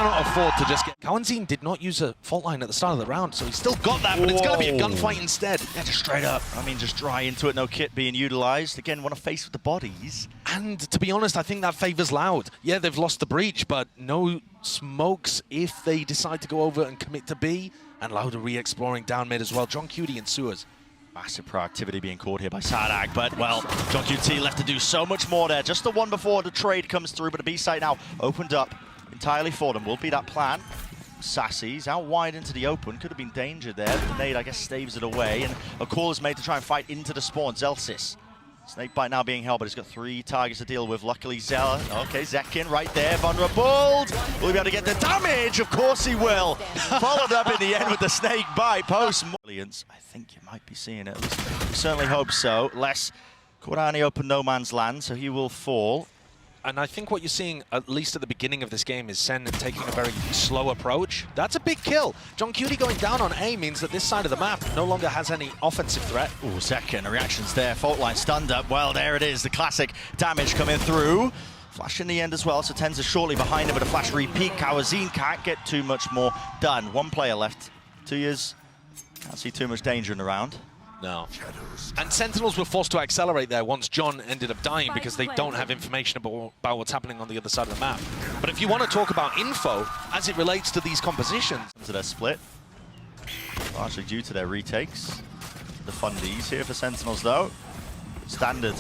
cannot afford to just get... Cowanzine did not use a fault line at the start of the round, so he's still got that, but it's going to be a gunfight instead. Yeah, just straight up. I mean, just dry into it, no kit being utilized. Again, want to face with the bodies. And to be honest, I think that favors Loud. Yeah, they've lost the breach, but no smokes if they decide to go over and commit to B. And Loud are re-exploring down mid as well. John Cutie in sewers. Massive proactivity being caught here by Sadak, but, well, John QT left to do so much more there. Just the one before the trade comes through, but the B site now opened up entirely for them. Will be that plan. Sassy's out wide into the open. Could have been danger there, but the nade, I guess, staves it away. And a call is made to try and fight into the spawn. Zelsis. Snakebite now being held, but he's got 3 targets to deal with. Luckily, Zella. Okay, Zekin right there. Vulnerable. Will he be able to get the damage? Of course he will. Followed up in the end with the snakebite. Post. I think you might be seeing it. At least we certainly hope so. Les Korani open no man's land, so he will fall. And I think what you're seeing, at least at the beginning of this game, is SEN taking a very slow approach. That's a big kill. John Cutie going down on A means that this side of the map no longer has any offensive threat. Ooh, second reactions there. Fault line stunned up. Well, there it is. The classic damage coming through. Flash in the end as well, so Tens is shortly behind him with a flash repeat. Cowanzine can't get too much more done. 1 player left. 2 years. Can't see too much danger in the round. No. And Sentinels were forced to accelerate there once John ended up dying because they don't have information about what's happening on the other side of the map. But if you want to talk about info as it relates to these compositions... To their split. Largely due to their retakes. The fundies here for Sentinels though. Standard.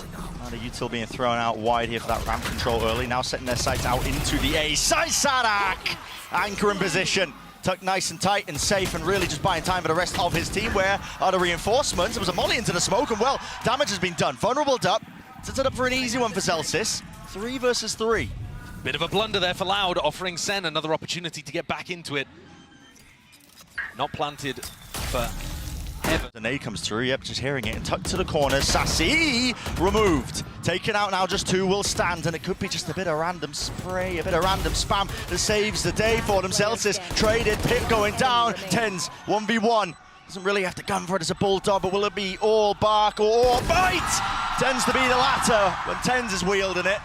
The util being thrown out wide here for that ramp control early. Now setting their sights out into the A side. Sadak! Anchor in position. Tucked nice and tight and safe and really just buying time for the rest of his team. Where are the reinforcements? There was a molly into the smoke and, well, damage has been done. Vulnerable up. Sets it up for an easy one for Zelsis. 3 versus 3. Bit of a blunder there for Loud, offering SEN another opportunity to get back into it. Not planted for Evan. The nade comes through, yep, just hearing it, and tucked to the corner. Sassy removed. Taken out now, just 2 will stand, and it could be just a bit of random spray, a bit of random spam that saves the day for them. Zelsis traded, Pip going down, Tens 1v1. Doesn't really have to gun for it as a bulldog, but will it be all bark or all bite? Tends to be the latter when Tens is wielding it.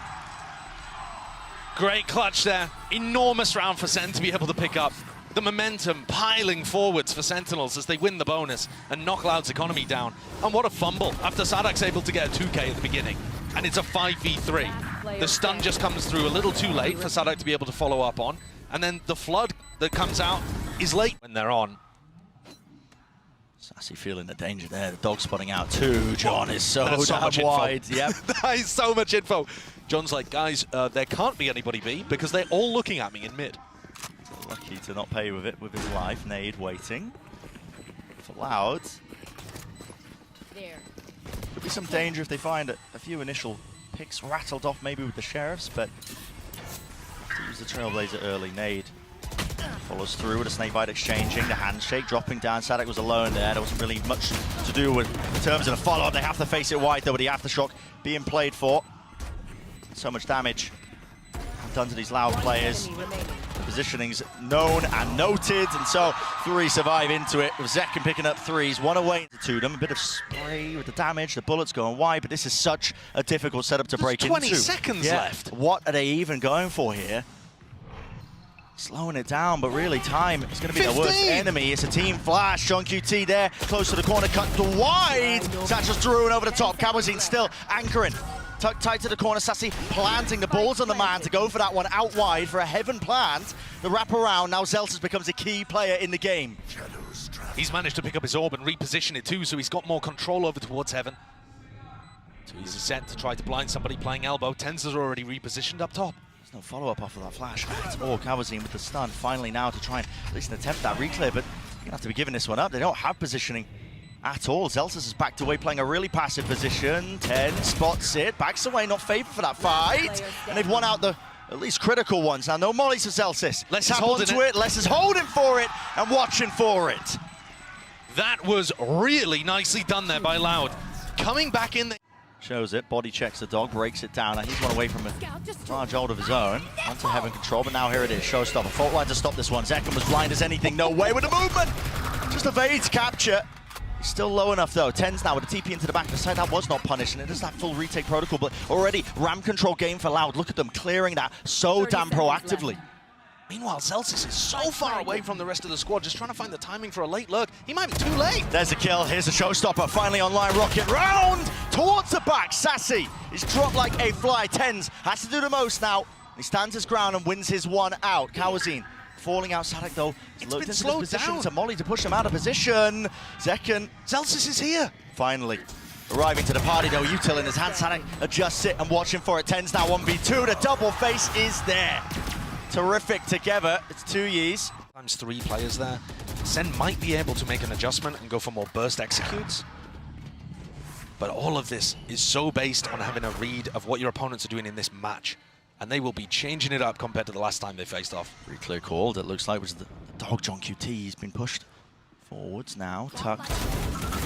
Great clutch there. Enormous round for SEN to be able to pick up. The momentum piling forwards for Sentinels as they win the bonus and knock Loud's economy down. And what a fumble after Sadak's able to get a 2K at the beginning. And it's a 5v3. The stun just comes through a little too late for Sadak to be able to follow up on. And then the flood that comes out is late when they're on. Sassy feeling the danger there. The dog spotting out too. John is so much wide. Yep. That is so much info. John's like, guys, there can't be anybody B because they're all looking at me in mid. Lucky to not pay with it with his life. Nade waiting for Loud. There. Could be some danger if they find a few initial picks rattled off maybe with the sheriffs, but to use the Trailblazer early. Nade follows through with a snakebite exchanging, the handshake dropping down. Sadak was alone there. There wasn't really much to do with in terms of the follow-up. They have to face it wide though with the aftershock being played for. So much damage done to these Loud players. Positioning's known and noted, and so 3 survive into it with Zekin picking up 3s, 1 away to them. A bit of spray with the damage, the bullets going wide, but this is such a difficult setup to break into. 20 seconds left. What are they even going for here? Slowing it down, but really time is going to be 15. the worst enemy. It's a team flash. John QT there, close to the corner, cut to wide. Satchel's through and over the top. Cowanzine still anchoring. Tucked tight to the corner, Sassy planting the balls on the man to go for that one out wide for a heaven plant. The wrap around, now Zelsis becomes a key player in the game. He's managed to pick up his orb and reposition it too, so he's got more control over towards heaven. Too easy set to try to blind somebody playing elbow. Tens are already repositioned up top. There's no follow-up off of that flash. It's all Cowanzine with the stun. Finally now to try and at least attempt that reclear, but you're gonna have to be giving this one up. They don't have positioning at all. Zelsis is backed away, playing a really passive position. 10 spots it, backs away, not favored for that fight. And they've won out the at least critical ones. Now no mollies for Zelsis. Les is holding it. Les is holding for it and watching for it. That was really nicely done there by Loud. Coming back in there. Shows it, body checks the dog, breaks it down. Now he's one away from a large hold of his own. Onto heaven control, but now here it is. Showstopper, fault line to stop this one. Zekin was blind as anything, no way with the movement. Just evades capture. He's still low enough though. Tens now with a TP into the back of the side. That was not punished, and it is that full retake protocol, but already ramp control game for Loud. Look at them clearing that so damn proactively. Meanwhile, Celsius is so far away from the rest of the squad, just trying to find the timing for a late lurk. He might be too late. There's a kill. Here's a showstopper. Finally online. Rocket round towards the back. Sassy is dropped like a fly. Tens has to do the most now. He stands his ground and wins his one out. Kawazine falling out. Sadak though It's looked been into slowed this position down. to Molly to push him out of position. Zekken Celsius is here. finally arriving to the party though. Util in his hand. Sadak adjusts it and watching for it. Tens now 1v2. The double face is there. Terrific together. It's 2 years. Times 3 players there. SEN might be able to make an adjustment and go for more burst executes. But all of this is so based on having a read of what your opponents are doing in this match. And they will be changing it up compared to the last time they faced off. Pretty clear call. That looks like was the dog John QT. He's been pushed forwards now. Tucked.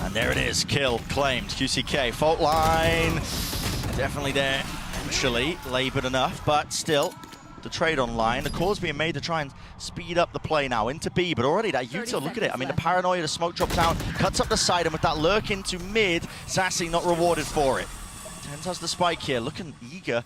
And there it is. Kill claimed. QCK. Fault line. Definitely there. Eventually labored enough, but still. The trade online. The call's being made to try and speed up the play now into B, but already that Util, look at it. I mean, the paranoia, the smoke drops down, cuts up the side, and with that lurk into mid, Sassy not rewarded for it. Tens has the spike here, looking eager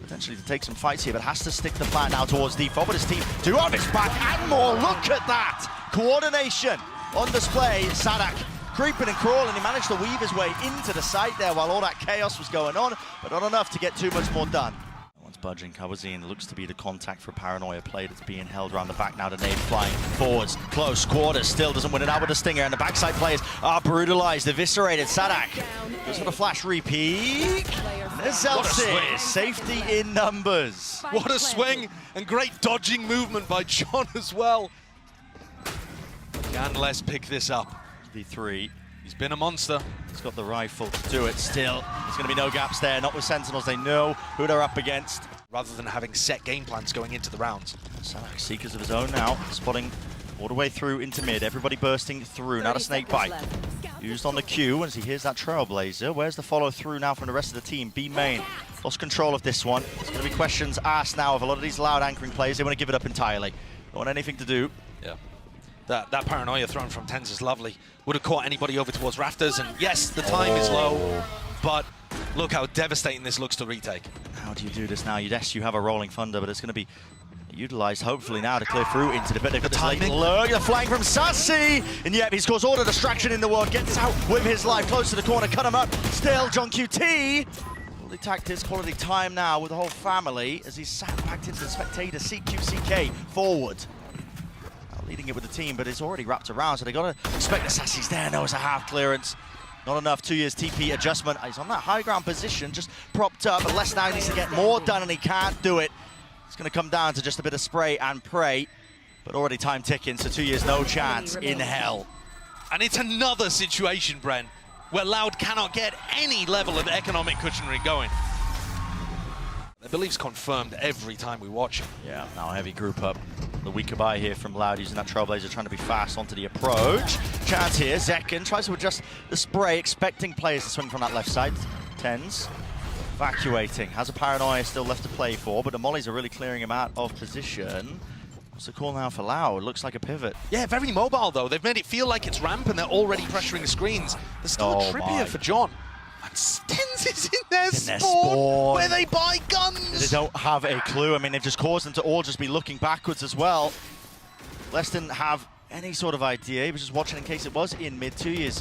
potentially to take some fights here, but has to stick the plan now towards default. But his team do have his back and more. Look at that coordination on display. Sadak creeping and crawling. He managed to weave his way into the site there while all that chaos was going on, but not enough to get too much more done. Budging. Kawazine looks to be the contact for paranoia play that's being held around the back now. The nade flying forwards, close quarters, still doesn't win it out with a stinger, and the backside players are brutalized, eviscerated. Sadak goes for the flash repeat. There's Celsius, safety in numbers. What a swing and great dodging movement by John as well. Can Les pick this up? V3. He's been a monster. He's got the rifle to do it still. There's going to be no gaps there, not with Sentinels. They know who they're up against. Rather than having set game plans going into the rounds. Sadak, seekers of his own now, spotting all the way through into mid. Everybody bursting through. Now the snake bite. Used on the Q as he hears that Trailblazer. Where's the follow through now from the rest of the team? B main. Lost control of this one. There's going to be questions asked now of a lot of these loud anchoring players. They want to give it up entirely. Don't want anything to do. Yeah. That paranoia thrown from Tens is lovely. Would have caught anybody over towards rafters, and yes, the time is low, but look how devastating this looks to retake. How do you do this now? Yes, you have a rolling thunder, but it's going to be utilized hopefully now to clear through into the bit. They've got this late lurk, the flying from Sassy, and yet he's caused all the distraction in the world. Gets out with his life, close to the corner, cut him up. Still, John QT. Quality tactics, quality time now with the whole family as he's sat back into the spectator. CQCK forward. Leading it with the team, but it's already wrapped around, so they got to expect the Sassy's there. No, it's a half clearance. Not enough. 2 years TP adjustment. He's on that high ground position, just propped up, but Les now needs to get more done, and he can't do it. It's going to come down to just a bit of spray and pray, but already time ticking, so 2 years, no chance in hell. And it's another situation, Bren, where Loud cannot get any level of economic cushionry going. The belief's confirmed every time we watch it. Yeah, now a heavy group up. The weaker buy here from Loud using that Trailblazer, trying to be fast onto the approach. Chance here, Zekken tries to adjust the spray, expecting players to swing from that left side. Tens evacuating, has a paranoia still left to play for, but the mollies are really clearing him out of position. What's the call now for Loud? Looks like a pivot. Yeah, very mobile though. They've made it feel like it's ramp and they're already pressuring the screens. There's still a trip here for John. And Stens is in their spawn where they buy guns. They don't have a clue. I mean, they've just caused them to all just be looking backwards as well. Les didn't have any sort of idea. He was just watching in case it was in mid. 2 years.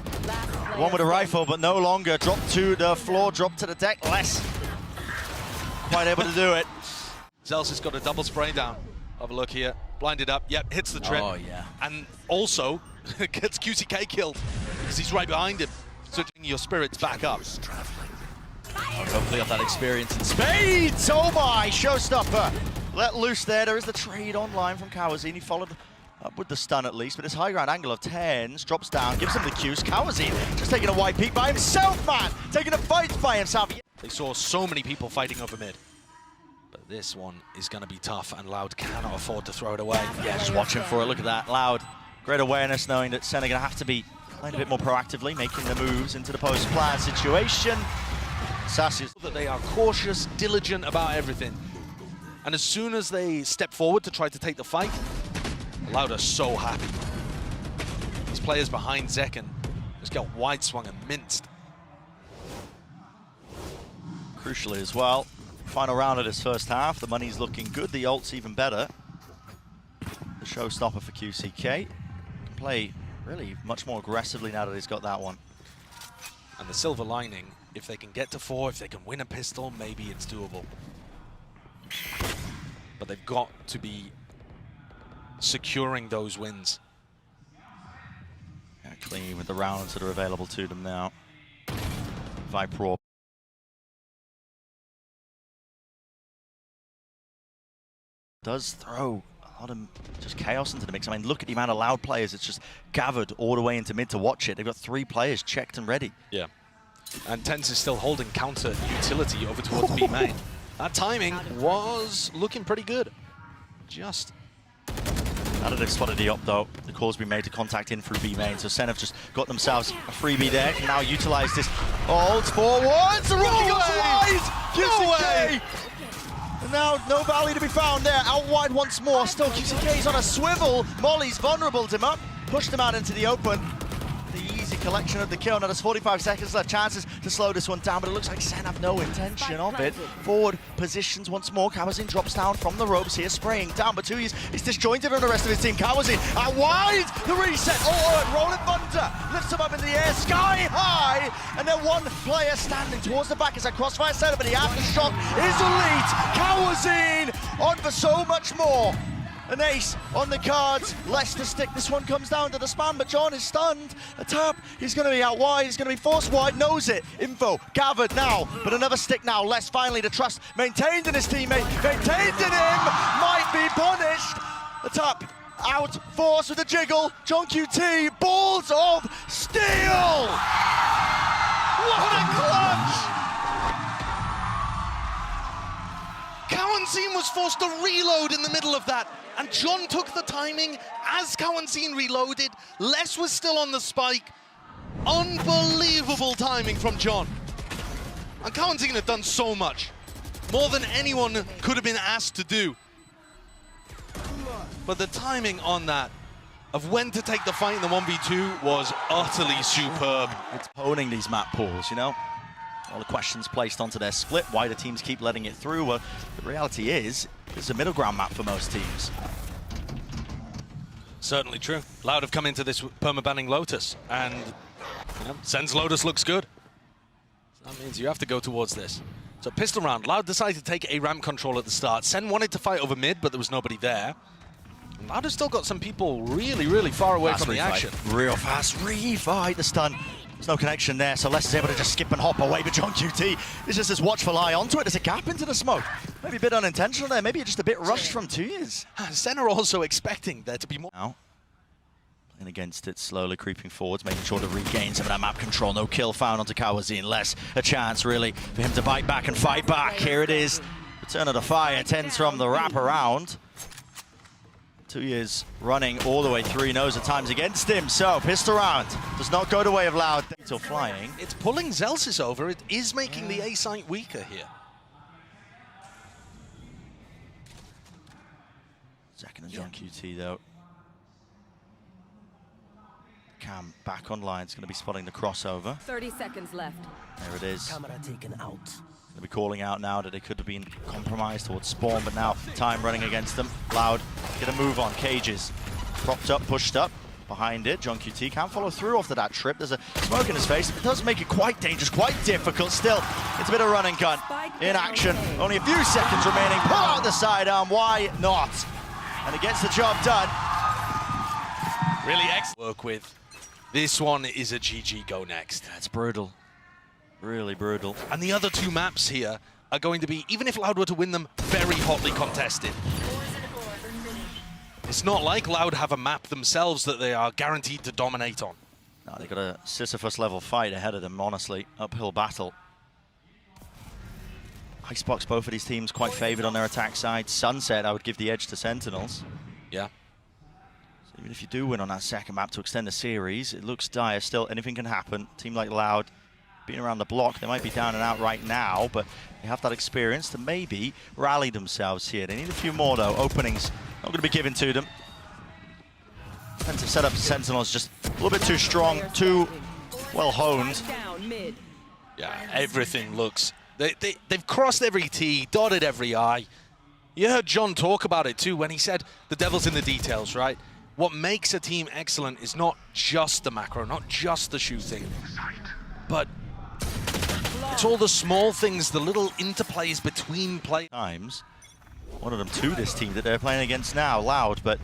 One with a rifle, but no longer. Dropped to the floor, dropped to the deck. Les quite able to do it. Zels has got a double spray down. Have a look here. Blinded up. Yep, hits the trip. Oh, yeah. And also gets QCK killed because he's right behind him. Switching your spirits back up. Hopefully have that experience in spades. Oh my, showstopper. Let loose there. There is the trade online from Kawazine. He followed up with the stun at least, but his high ground angle of Tens drops down, gives him the cues. Kawazine just taking a white peek by himself, man. Taking a fight by himself. They saw so many people fighting over mid. But this one is going to be tough, and Loud cannot afford to throw it away. Yeah, just watching for it. Look at that. Loud. Great awareness knowing that SEN are going to have to be playing a bit more proactively, making the moves into the post-plan situation. Sassy. That they are cautious, diligent about everything. And as soon as they step forward to try to take the fight, Loud are so happy. These players behind Zekken just got wide swung and minced. Crucially as well, final round of this first half, the money's looking good, the ult's even better. showstopper for QCK. Can play really much more aggressively now that he's got that one. And the silver lining, if they can get to 4, if they can win a pistol, maybe it's doable. But they've got to be securing those wins. Yeah, clean with the rounds that are available to them now. Viper does throw a lot of just chaos into the mix. I mean, look at the amount of Loud players. It's just gathered all the way into mid to watch it. They've got 3 players checked and ready. Yeah. And Tense is still holding counter utility over towards B main. That timing was looking pretty good. Just. Now that they've spotted the up though, the call's been made to contact in through B main. So SEN have just got themselves a freebie there. Can now utilize this. Ult forwards. The rookie goes wide. QCK. And now no Valley to be found there. Out wide once more. Still QCK's on a swivel. Molly's vulnerabled him up. Pushed him out into the open. The easy collection of the kill. Now there's 45 seconds left. Chances to slow this one down, but it looks like SEN have no intention of it. Forward positions once more. Kawazin drops down from the ropes here, spraying down, but Tuyes is disjointed on the rest of his team. Kawazin out wide. The reset. Oh, Rolling Thunder lifts him up in the air, sky high, and then one player standing towards the back as a crossfire setup, but the aftershock is elite. Kawazin on for so much more. An ace on the cards, less to stick. This one comes down to the spam, but John is stunned. A tap, he's going to be out wide, he's going to be forced wide, knows it. Info gathered now, but another stick now. Less finally the trust maintained in his teammate, maintained in him, might be punished. The tap, out, force with a jiggle. John QT, balls of steel! What a clutch! Kawazin was forced to reload in the middle of that, and John took the timing as Kawazin reloaded. Les was still on the spike. Unbelievable timing from John. And Kawazin had done so much, more than anyone could have been asked to do. But the timing on that, of when to take the fight in the 1v2, was utterly superb. It's honing these map pools, you know? All the questions placed onto their split, why the teams keep letting it through. Well, the reality is, it's a middle ground map for most teams. Certainly true. Loud have come into this perma-banning Lotus, and SEN's Lotus looks good. That means you have to go towards this. So pistol round, Loud decided to take a ramp control at the start. SEN wanted to fight over mid, but there was nobody there. And Loud has still got some people really, really far away from the action. Real fast refight, the stun. There's no connection there, so Les is able to just skip and hop away, but John QT is just as watchful eye onto it. There's a gap into the smoke. Maybe a bit unintentional there, maybe just a bit rushed from Tuyes. SEN are also expecting there to be more. Now, playing against it, slowly creeping forwards, making sure to regain some of that map control. No kill found onto Kawazin. Les, a chance really for him to bite back and fight back. Here it is. Return of the fire, Tense from the wraparound. Tuyes running all the way through, he knows the time's against him, so pistol round does not go the way of Loud. Still flying. It's pulling Zelsis over, it is making the A site weaker here. Second and John QT though. Cam back online, it's going to be spotting the crossover. 30 seconds left. There it is. Camera taken out. They'll be calling out now that they could have been compromised towards spawn, but now time running against them. Loud, get a move on. Cages propped up, pushed up. Behind it, John QT can't follow through after that trip. There's a smoke in his face. It does make it quite dangerous, quite difficult. Still, it's a bit of run and gun in action. Only a few seconds remaining. Pull out the sidearm, why not? And it gets the job done. Really excellent work with. This one is a GG go next. That's brutal. Really brutal. And the other 2 maps here are going to be, even if Loud were to win them, very hotly contested. It's not like Loud have a map themselves that they are guaranteed to dominate on. No, they've got a Sisyphus level fight ahead of them, honestly. Uphill battle. Icebox, both of these teams quite favored on their attack side. Sunset, I would give the edge to Sentinels. Yeah. So even if you do win on that second map to extend the series, it looks dire still. Anything can happen. Team like Loud, being around the block, they might be down and out right now, but they have that experience to maybe rally themselves here. They need a few more though. Openings not going to be given to them. Defensive setup for Sentinels just a little bit too strong, too well honed. Yeah, everything looks... They've crossed every T, dotted every I. You heard John talk about it too when he said the devil's in the details, right? What makes a team excellent is not just the macro, not just the shooting, but it's all the small things, the little interplays between play. Times. One of them to this team that they're playing against now, Loud, but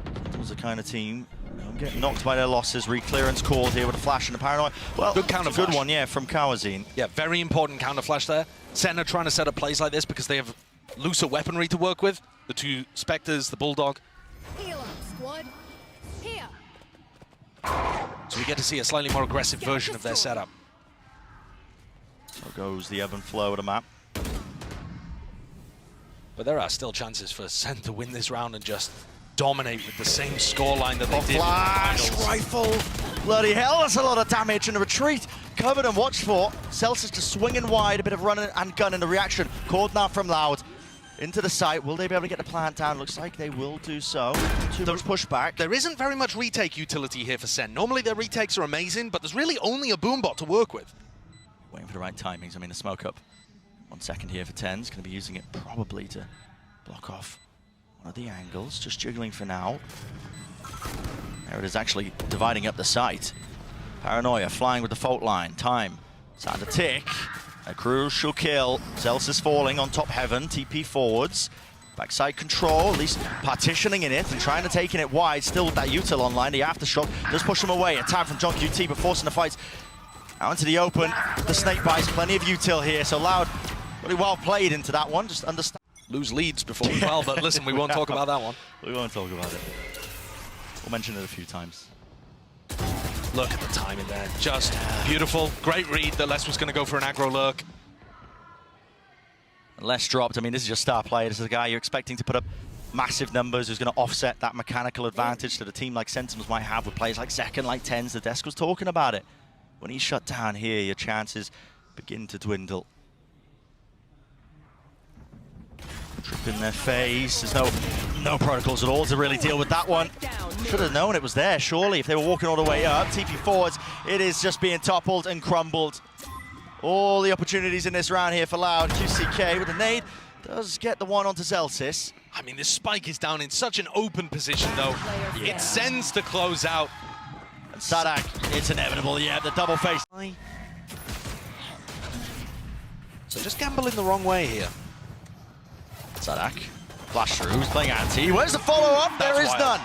it was the kind of team getting knocked by their losses. Re-clearance called here with a flash and a paranoid. Well, good counter flash. Good one, yeah, from Kawazine. Yeah, very important counter flash there. SEN are trying to set up plays like this because they have looser weaponry to work with. The two Spectres, the Bulldog. Heal up, squad. Here. So we get to see a slightly more aggressive version of their setup. So goes the ebb and flow of the map. But there are still chances for SEN to win this round and just dominate with the same scoreline that they did. Flash, rifle, bloody hell, that's a lot of damage and a retreat. Covered and watched for. Celsius just swinging wide, a bit of run and gun in the reaction. Called now from Loud. Into the site, will they be able to get the plant down? Looks like they will do so. Too much pushback. There isn't very much retake utility here for SEN. Normally their retakes are amazing, but there's really only a boombot to work with. Waiting for the right timings. I mean, the smoke up. 1 second here for TenZ. Going to be using it probably to block off one of the angles. Just jiggling for now. There it is, actually dividing up the site. Paranoia flying with the fault line. Time. Time to tick. A crucial kill. Celsius falling on top heaven. TP forwards. Backside control, at least partitioning in it and trying to take it wide. Still with that util online. The aftershock does push him away. A time from John QT, but forcing the fights out into the open. The snake bites, plenty of util here. So Loud, really well played into that one. Just understand. Lose leads before as well, but listen, we won't talk about that one. We won't talk about it. We'll mention it a few times. Look at the timing there. Just beautiful. Great read that Les was going to go for an aggro lurk. Les dropped. I mean, this is your star player. This is a guy you're expecting to put up massive numbers who's going to offset that mechanical advantage that a team like Sentinels might have with players like Second, like TenZ. The desk was talking about it. When he's shut down here, your chances begin to dwindle. Trip in their face. There's no protocols at all to really deal with that one. Should have known it was there, surely, if they were walking all the way up. TP forwards, it is just being toppled and crumbled. All the opportunities in this round here for Loud. QCK with a nade does get the one onto Celsius. I mean, this spike is down in such an open position, though. It sends to close out. And Sadak, it's inevitable, yeah, the double face. So just gambling the wrong way here. Sadak, flash through, he's playing anti. Where's the follow-up? There is none.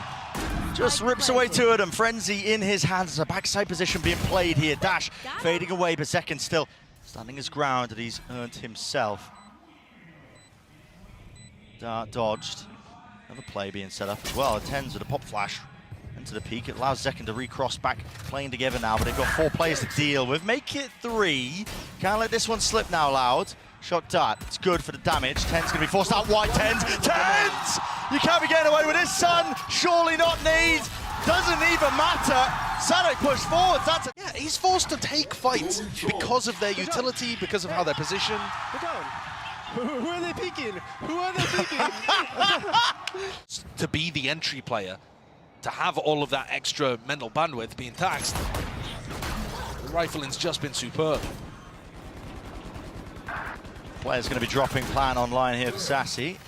Just rips away to it, and Frenzy in his hands. A backside position being played here. Dash fading away, but Second still standing his ground that he's earned himself. Dart dodged. Another play being set up as well. TenZ with a pop flash into the peak. It allows Second to recross back, playing together now, but they've got 4 players to deal with. Make it 3. Can't let this one slip now, Loud. Shot dart, it's good for the damage. TenZ gonna be forced out wide. TenZ! You can't be getting away with this, son! Surely not need! Doesn't even matter! Sadak pushed forward, that's a... Yeah, he's forced to take fights because of their utility, because of how they're positioned. Who are they peeking? Who are they peeking? To be the entry player, to have all of that extra mental bandwidth being taxed, the rifling's just been superb. Player's going to be dropping plan online here for Sassy.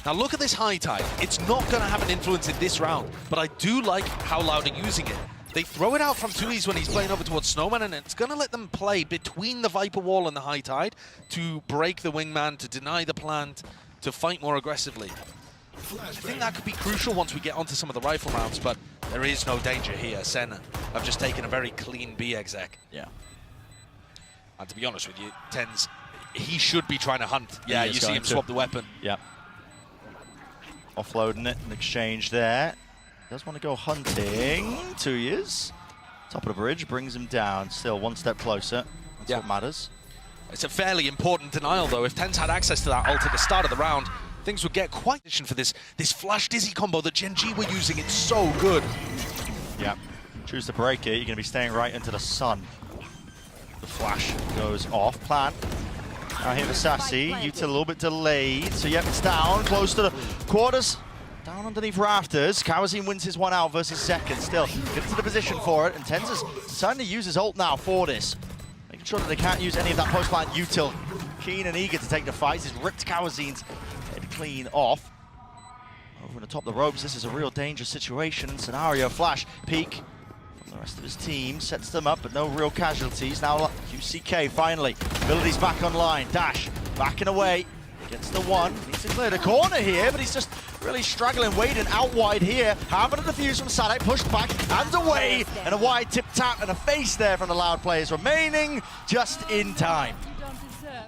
Now look at this high tide. It's not going to have an influence in this round, but I do like how Loud are using it. They throw it out from 2Es when he's playing over towards Snowman, and it's going to let them play between the Viper Wall and the high tide to break the wingman, to deny the plant, to fight more aggressively. I think that could be crucial once we get onto some of the rifle rounds, but there is no danger here. SEN have just taken a very clean B exec. Yeah. And to be honest with you, TenZ, he should be trying to hunt. Yeah, you see him swap the weapon. Yeah. Offloading it in exchange there. Does want to go hunting. 2 years. Top of the bridge brings him down. Still 1 step closer. That's what matters. It's a fairly important denial, though. If TenZ had access to that ult at the start of the round, things would get quite for this flash dizzy combo that Gen G were using. It's so good. Yeah. Choose to break it. You're going to be staying right into the sun. The flash goes off. Plant. Now here for Sassy, Util a little bit delayed, so yep, it's down, close to the quarters, down underneath rafters. Kawazine wins his one out versus Second, still gets to the position for it, and TenZ is starting to use his ult now for this, making sure that they can't use any of that post-plant Util keen and eager to take the fight. He's ripped Kawazin's head clean off. Over the top of the ropes, this is a real dangerous situation. Scenario flash, peek from the rest of his team, sets them up, but no real casualties. Now QCK finally, abilities back online. Dash, backing away, gets the one. Needs to clear the corner here, but he's just really struggling, waiting out wide here. Having a defuse from Sadek, pushed back and away, and a wide tip tap and a face there from the Loud players, remaining just in time.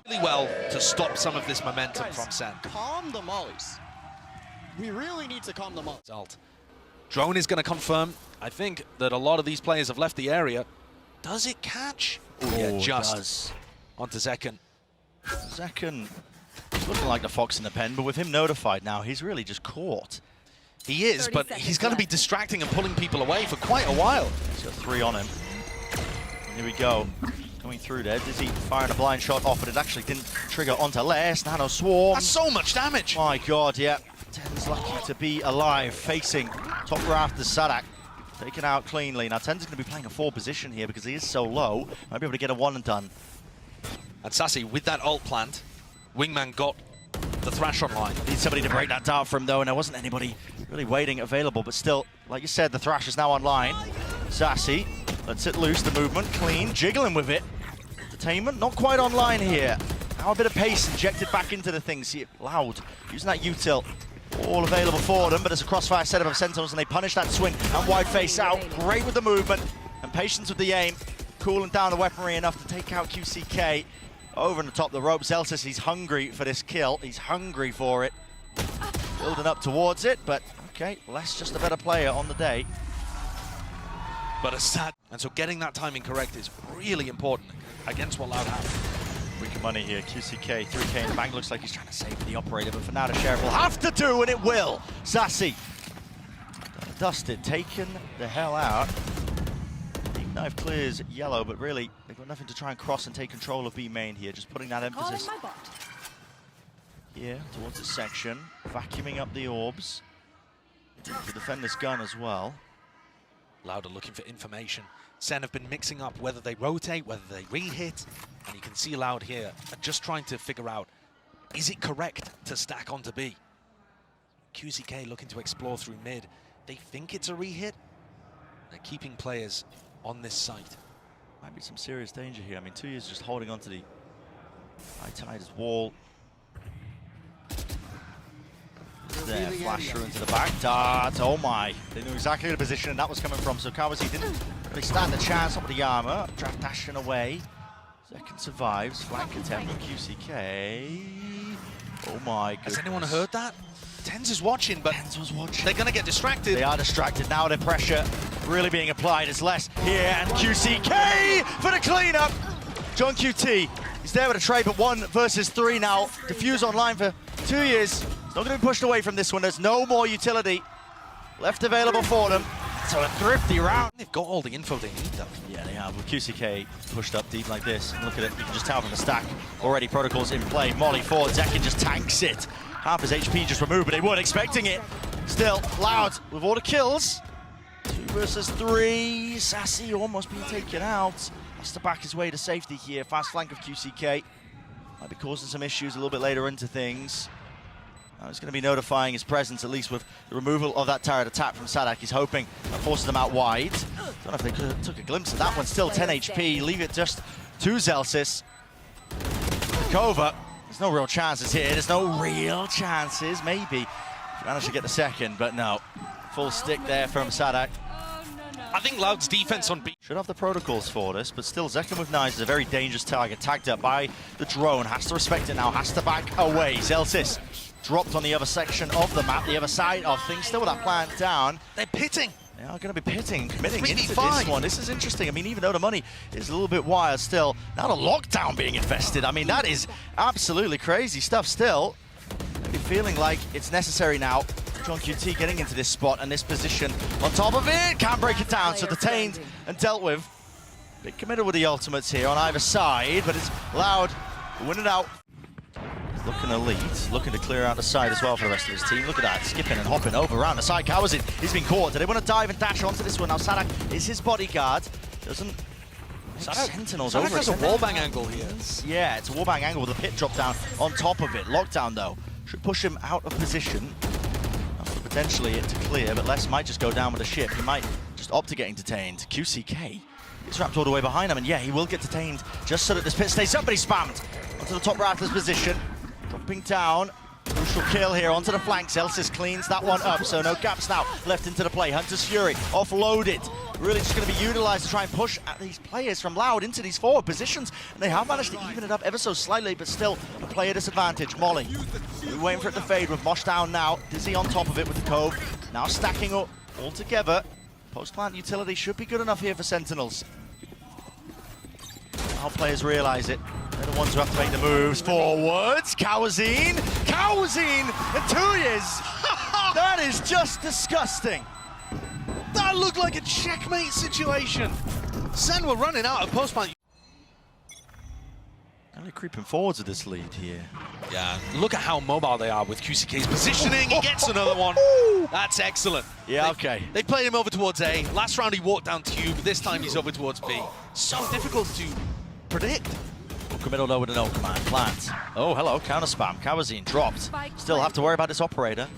Really well to stop some of this momentum from SEN. Calm the mollies. We really need to calm them up. Result. Drone is going to confirm. I think that a lot of these players have left the area. Does it catch? Oh, yeah, just does. onto Zekken. Zekken looking like the fox in the pen, but with him notified now, he's really just caught. He is, but he's going to be distracting and pulling people away for quite a while. He's got 3 on him. Here we go. Going through there. Dizzy firing a blind shot off, but it actually didn't trigger onto Les. Nano Swarm. That's so much damage. My God, yeah. Ten's lucky to be alive, facing top rafters Sadak. Taken out cleanly. Now Ten's going to be playing a 4 position here because he is so low. Might be able to get a 1 and done. And Sassy, with that ult plant, Wingman got the Thrash online. Need somebody to break that dart for him though, and there wasn't anybody really waiting available, but still, like you said, the Thrash is now online. Sassy lets it loose, the movement, clean, jiggling with it. Entertainment, not quite online here. Now a bit of pace injected back into the things here. Loud, using that util. All available for them, but there's a crossfire setup of Sentinels, and they punish that swing and wide face out. Great with the movement and patience with the aim. Cooling down the weaponry enough to take out QCK. Over on the top of the rope, Zelsis, he's hungry for this kill. He's hungry for it. Building up towards it, but okay, Les just a better player on the day. But a sad. And so getting that timing correct is really important against what Loud have. Weak money here, QCK, 3K in the bank. Looks like he's trying to save the operator, but for now the Sheriff will have to do, and it will. Sassy, dusted, taken the hell out. Deep knife clears yellow, but really, they've got nothing to try and cross and take control of B main here. Just putting that emphasis here towards this section, vacuuming up the orbs to defend this gun as well. Loud are looking for information. SEN have been mixing up whether they rotate, whether they re-hit, and you can see Loud here just trying to figure out, is it correct to stack onto B? QCK looking to explore through mid. They think it's a re-hit. They're keeping players on this site. Might be some serious danger here. I mean, 2 years just holding onto the high tide's wall. There, flash through into the back. Dart, oh my. They knew exactly the position that was coming from, so Kawazi didn't really stand a chance up with the armor. Draft dashing away. Zekken survives. Flank attempt from QCK. Oh my goodness. Has anyone heard that? Tens is watching, but Tens was watching. They're going to get distracted. They are distracted now. The pressure really being applied is less here, and QCK for the cleanup. John QT, he's there with a trade, but 1 versus 3 now. Diffuse online for 2 years. Not going to be pushed away from this one. There's no more utility left available for them. So a thrifty round. They've got all the info they need, though. Yeah, they have. With QCK pushed up deep like this. Look at it. You can just tell from the stack. Already protocols in play. Molly forward. Zekken just tanks it. Half his HP just removed, but they weren't expecting it. Still, Loud with all the kills. 2 versus 3. Sassy almost being taken out. Has to back his way to safety here. Fast flank of QCK. Might be causing some issues a little bit later into things. He's going to be notifying his presence, at least with the removal of that turret attack from Sadak. He's hoping that forces them out wide. Don't know if they took a glimpse of that one. Still 10 HP. Leave it just to Zelsis. Kova. There's no real chances here. There's no real chances. Maybe if you manage to get the second, but no. Full stick there from Sadak. I think Loud's defense on B should have the protocols for this, but still Zekken with Knives is a very dangerous target. Tagged up by the drone. Has to respect it now. Has to back away. Zelsis dropped on the other section of the map, the other side of things. Still with that plant down. They're pitting. They are going to be pitting, committing into this 3v5. one. This is interesting. I mean, even though the money is a little bit wild still, now the lockdown being invested. I mean, that is absolutely crazy stuff still. Maybe feeling like it's necessary now. John QT getting into this spot and this position on top of it. Can't break it down, so detained and dealt with. Big committed with the ultimates here on either side, but it's Loud to win it out. Looking elite, looking to clear out the side as well for the rest of his team. Look at that, skipping and hopping over around the side. Kawazin, he's been caught. Do they want to dive and dash onto this one? Now Sadak is his bodyguard. Doesn't Sentinels Sadak over has a it. wallbang angle here. Yeah, it's a wallbang angle with a pit drop down on top of it. Lockdown, though, should push him out of position. Potentially it to clear, but Les might just go down with the ship. He might just opt to getting detained. QCK is wrapped all the way behind him, and yeah, he will get detained just so that this pit stays up, but he's spammed onto the top right of this position. Dropping down. Crucial kill here onto the flank. Celsius cleans that one up, so no gaps now left into the play. Hunter's Fury offloaded. Really just going to be utilized to try and push at these players from Loud into these forward positions. And they have managed to even it up ever so slightly, but still a player disadvantage. Molly, we're waiting for it to fade with Mosh down now. Dizzy on top of it with the Cove. Now stacking up all together. Post-plant utility should be good enough here for Sentinels. Our players realize it. They're the ones who have to make the moves forwards. Kawazine in 2 years. That is just disgusting. That looked like a checkmate situation. Sen were running out of post-plant. They're creeping forwards with this lead here. Yeah, look at how mobile they are with QCK's positioning. He gets another one. That's excellent. Yeah, okay. They played him over towards A. Last round he walked down Tube. This time he's over towards B. So difficult to predict. Middle low with an no command. Plant. Oh, hello. Counter spam. Kawazine dropped. Still have to worry about this operator.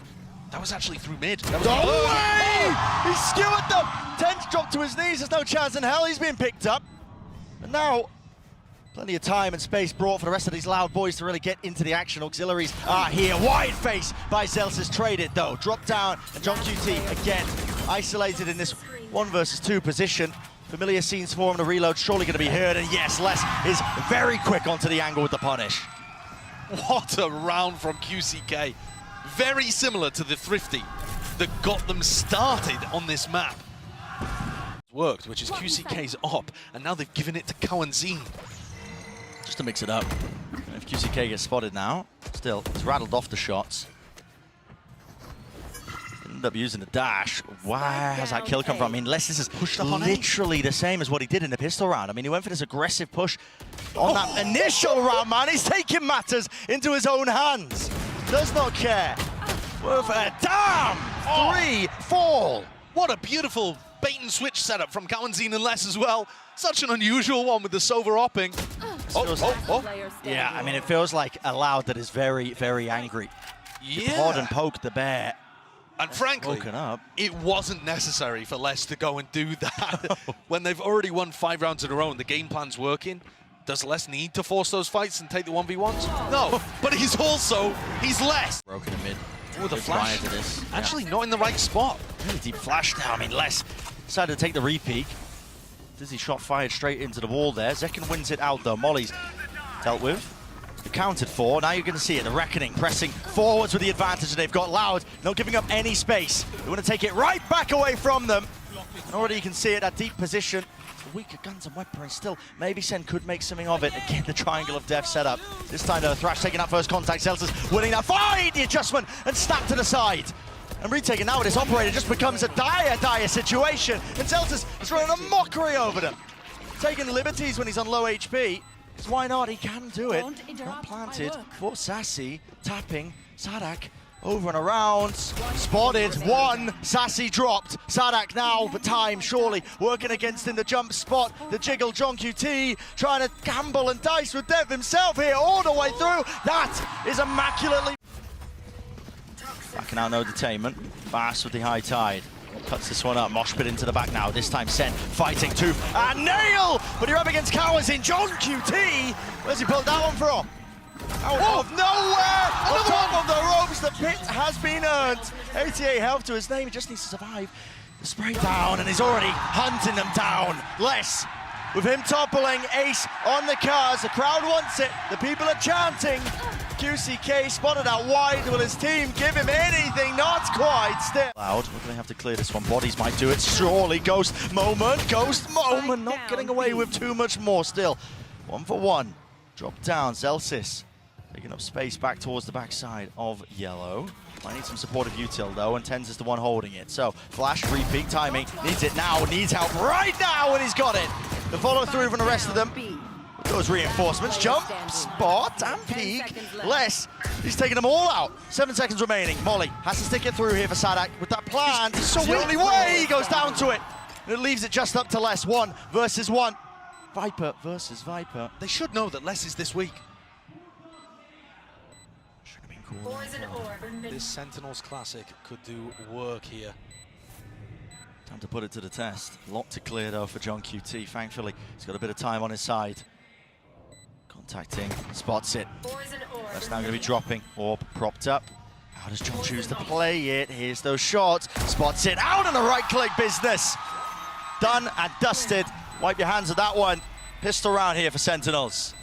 That was actually through mid. That was No way! He skewered them! Tense dropped to his knees. There's no chance in hell he's being picked up. And now, plenty of time and space brought for the rest of these Loud boys to really get into the action. Auxiliaries are here. Wide face by Celsius. Traded though. Drop down. And John QT again isolated in this 1 versus 2 position. Familiar scenes for him. The reload surely going to be heard. And yes, Les is very quick onto the angle with the punish. What a round from QCK. Very similar to the Thrifty that got them started on this map. Worked, which is QCK's op, and now they've given it to Kawazine. Just to mix it up. If QCK gets spotted now, still, he's rattled off the shots. Ended up using the dash. Where has that kill come from? I mean, Les, this is literally the same as what he did in the pistol round. I mean, he went for this aggressive push on that initial round, man. He's taking matters into his own hands. Does not care. Worth a damn 3 fall. What a beautiful bait and switch setup from Kawazine and Les as well. Such an unusual one with the Sova opping. Yeah, I mean, it feels like a Loud that is very, very angry. Yeah. Pod and poke the bear. And frankly, it wasn't necessary for Les to go and do that. When they've already won 5 rounds in a row and the game plan's working, does Les need to force those fights and take the 1v1s? No, but he's Les. Broken in mid. With a flash. To this. Actually not in the right spot. Really deep flash now. I mean, Les decided to take the re-peek. Dizzy shot fired straight into the wall there. Zekken wins it out though. Molly's dealt with. Accounted for. Now you're going to see it. The Reckoning pressing forwards with the advantage that they've got. Loud, not giving up any space. They want to take it right back away from them. And already you can see it, that deep position. The weaker guns and weaponry still. Maybe Sen could make something of it. Again, the triangle of death set up. This time though, Thrash taking that first contact. Celsius winning that fight. The adjustment and snap to the side. And retaking now with this operator just becomes a dire situation. And Celsius is running a mockery over them. Taking liberties when he's on low HP. Because why not? He can do it. Not planted for Sassy. Tapping. Sadak over and around. Spotted. 1. Sassy dropped. Sadak now, but time surely working against him. The jump spot. The jiggle. John QT trying to gamble and dice with Dev himself here all the way through. That is immaculately. Backing out, no detainment. Fast with the high tide. Cuts this one up. Mosh pit into the back now. This time Sen fighting Tooth and Nail! But you're up against Kawazine. John QT! Where's he pulled that one from? Out of nowhere! On top of the ropes, the pit has been earned. 88 health to his name. He just needs to survive the spray down, and he's already hunting them down. Les, with him toppling, Ace on the cars. The crowd wants it. The people are chanting. QCK spotted out wide. Will his team give him anything? Not quite still. Loud, we're going to have to clear this one. Bodies might do it. Surely. Ghost moment. Not getting away with too much more still. 1 for 1. Drop down. Celsius taking up space back towards the backside of Yellow. Might need some supportive util though, and Tens is the one holding it. So, flash, re-peek, timing. Needs it now. Needs help right now, and he's got it. The follow through from the rest of them. Those reinforcements, jump, spot, and peek. Les, he's taking them all out. 7 seconds remaining. Molly has to stick it through here for Sadak with that plan. It's the only way he goes down to it. And it leaves it just up to Les. 1 versus 1. Viper versus Viper. They should know that less is this week. Should have been cool. This Sentinels Classic could do work here. Time to put it to the test. A lot to clear though for John QT. Thankfully, he's got a bit of time on his side. Contacting, spots it. That's now going to be dropping. Orb propped up. How does John choose to play it? Here's those shots. Spots it out on the right click business. Done and dusted. Wipe your hands of that one. Pistol round here for Sentinels.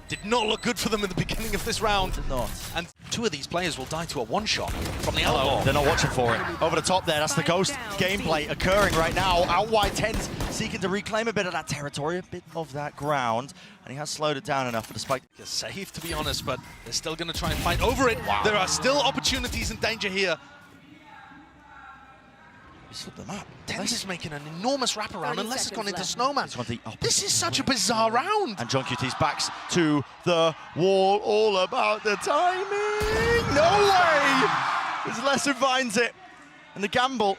Did not look good for them at the beginning of this round. Did not. And two of these players will die to a one-shot from the elbow. They're not watching for it. Over the top there, that's the Ghost gameplay occurring right now. Out wide, Tens seeking to reclaim a bit of that territory, a bit of that ground. And he has slowed it down enough for the spike. It's safe, to be honest, but they're still going to try and fight over it. Wow. There are still opportunities and danger here. He slipped the map. Tens is making an enormous wraparound unless it's gone into Snowman. It's on the opposite This is such a bizarre round. And John QT's backs to the wall, all about the timing. No way! As Lesson finds it. And the gamble,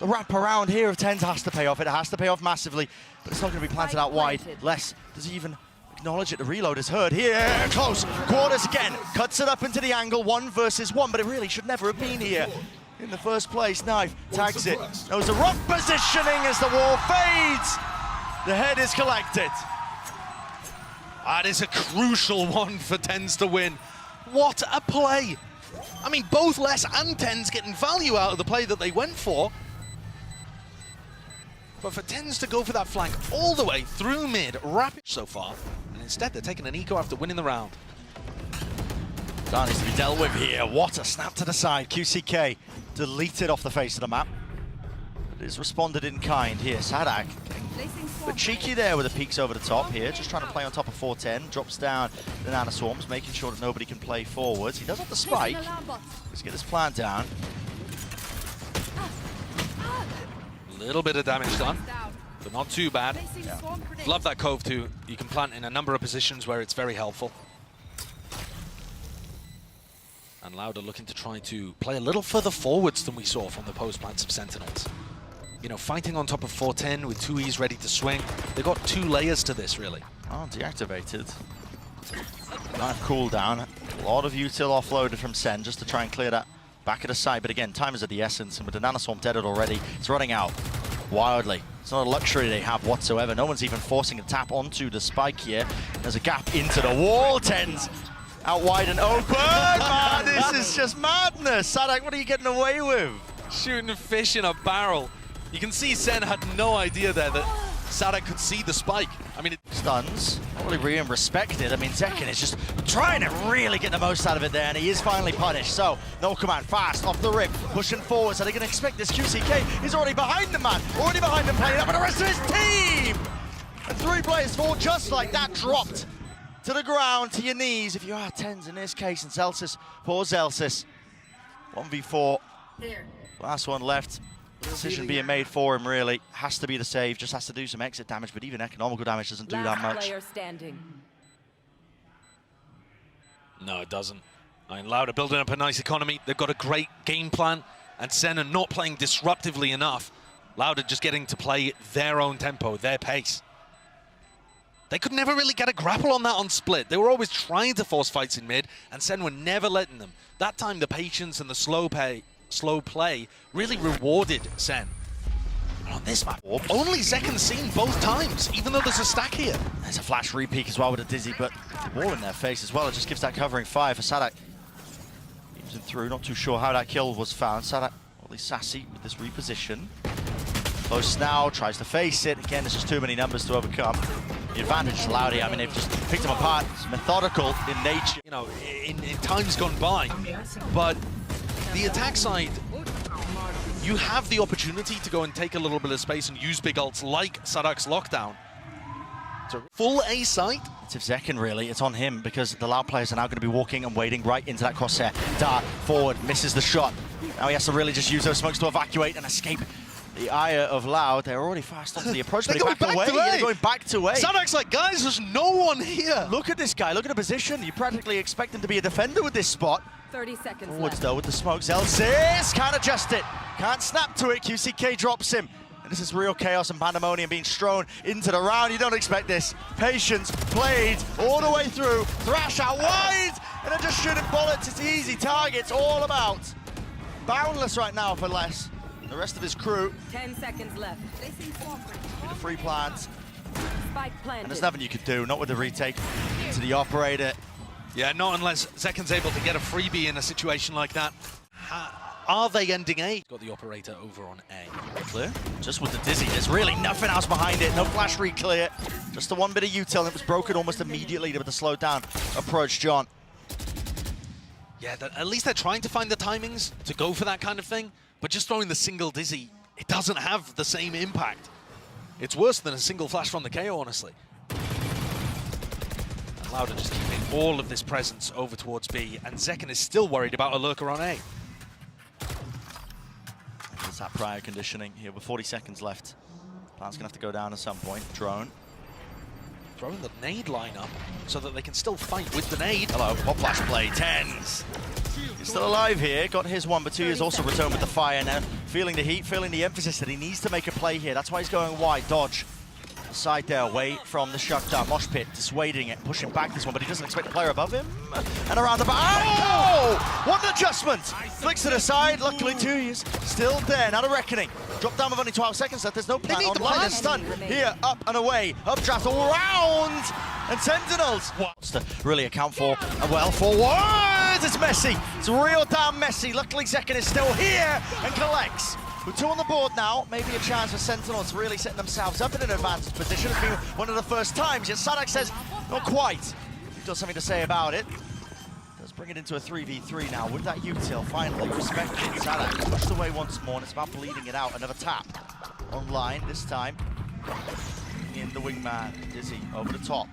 the wrap around here of Tens has to pay off. It has to pay off massively, but it's not going to be planted out wide. Les, does he even acknowledge it? The reload is heard here. Close quarters again. Cuts it up into the angle, 1 versus 1, but it really should never have been here. In the first place, Knife tags it. Knows the rock positioning as the wall fades. The head is collected. That is a crucial one for Tens to win. What a play. I mean, both Les and Tens getting value out of the play that they went for. But for Tens to go for that flank all the way through mid, rapid so far, and instead they're taking an eco after winning the round. That needs to be dealt with here. What a snap to the side. QCK deleted off the face of the map. It is responded in kind here. Sadak, but cheeky there with the peaks over the top here. Just trying to play on top of 410. Drops down the nanoswarms, making sure that nobody can play forwards. He does have the spike. Let's get this plant down. A little bit of damage done, but not too bad. Yeah. Love that cove too. You can plant in a number of positions where it's very helpful. And Louder looking to try to play a little further forwards than we saw from the post plants of Sentinels. You know, fighting on top of 410 with 2Es ready to swing. They've got 2 layers to this, really. Oh, deactivated. Nice cooldown. A lot of util offloaded from Sen just to try and clear that back of the side. But again, time is of the essence, and with the nanoswarm deaded already, it's running out wildly. It's not a luxury they have whatsoever. No one's even forcing a tap onto the spike here. There's a gap into the wall. Tens out wide and open. Man, this is just madness. Sadak, what are you getting away with? Shooting fish in a barrel. You can see Sen had no idea there that Sadak could see the spike. I mean, Stuns, not really being respected. I mean, Zekin is just trying to really get the most out of it there, and he is finally punished. So, no command, fast, off the rip, pushing forward. So they're going to expect this. QCK is already behind the man, already behind him, playing up with the rest of his team. And 3 players fall just like that, dropped to the ground, to your knees, if you are Tens in this case, and Celsius, poor Celsius. 1v4, last one left. Decision being made for him, really. Has to be the save, just has to do some exit damage, but even economical damage doesn't do that much. Player standing. no, it doesn't. I mean, Louder building up a nice economy. They've got a great game plan, and Sen are not playing disruptively enough. Louder just getting to play their own tempo, their pace. They could never really get a grapple on that on split. They were always trying to force fights in mid, and Sen were never letting them. That time, the patience and the slow play really rewarded Sen. And on this map, only Zekin's seen both times, even though there's a stack here. There's a flash re-peek as well with a Dizzy, but the wall in their face as well. It just gives that covering fire for Sadak. Beams him through, not too sure how that kill was found. Sadak, at least sassy with this reposition. Close now, tries to face it. Again, there's just too many numbers to overcome. The advantage is Loudy. I mean, they've just picked him apart. It's methodical in nature. You know, in times gone by, but the attack side, you have the opportunity to go and take a little bit of space and use big ults like Sadak's lockdown. It's a full A site. It's if Zekin, really. It's on him because the Loud players are now going to be walking and waiting right into that crosshair. Dart forward, misses the shot. Now he has to really just use those smokes to evacuate and escape the ire of Loud. They're already fast onto the approach, but They're they're going back to A. Sadak's like, guys, there's no one here. Look at this guy, look at the position. You practically expect him to be a defender with this spot. 30 seconds Forwards left. though with the smokes. Elsis can't adjust it, can't snap to it. QCK drops him. And This is real chaos and pandemonium being strewn into the round. You don't expect this. Patience played all the way through. Thrash out wide, and they're just shooting bullets. It's easy targets all about. Boundless right now for Les. The rest of his crew. 10 seconds left. The free plants. Spike planted. And there's nothing you could do, not with the retake to the operator. Yeah, not unless Zeken's able to get a freebie in a situation like that. Are they ending A? Got the operator over on A. Clear, just with the dizzy. There's really nothing else behind it. No flash re-clear. Just the one bit of util, and it was broken almost immediately with the slowed down approach, John. Yeah, at least they're trying to find the timings to go for that kind of thing, but just throwing the single dizzy, it doesn't have the same impact. It's worse than a single flash from the KO, honestly. And Loud are just keeping all of this presence over towards B, and Zeken is still worried about a lurker on A. There's that prior conditioning here with 40 seconds left. Plan's gonna have to go down at some point. Drone. Throwing the nade lineup so that they can still fight with the nade. Hello, pop flash play, Tens. He's still alive here, got his one, but 2 years also returned with the fire now. Feeling the heat, feeling the emphasis that he needs to make a play here. That's why he's going wide, dodge. Side there, away from the shutdown. Mosh pit, dissuading it, pushing back this one, but he doesn't expect a player above him. And around the back. Oh! What an adjustment! Flicks to the side, luckily 2 years still there. Not a reckoning. Drop down with only 12 seconds left. There's no plan online. They're stunned. Here, up and away. Updraft all round. And Sentinels. What's to really account for? And well forward. It's messy. It's real damn messy. Luckily, Zeken is still here and collects. With 2 on the board now, maybe a chance for Sentinels really setting themselves up in an advanced position. It's been one of the first times, yet SADAC says, not quite. He does something to say about it. Does bring it into a 3v3 now with that util finally respected. SADAC pushed away once more, and it's about bleeding it out. Another tap online, this time in the wingman. Dizzy over the top.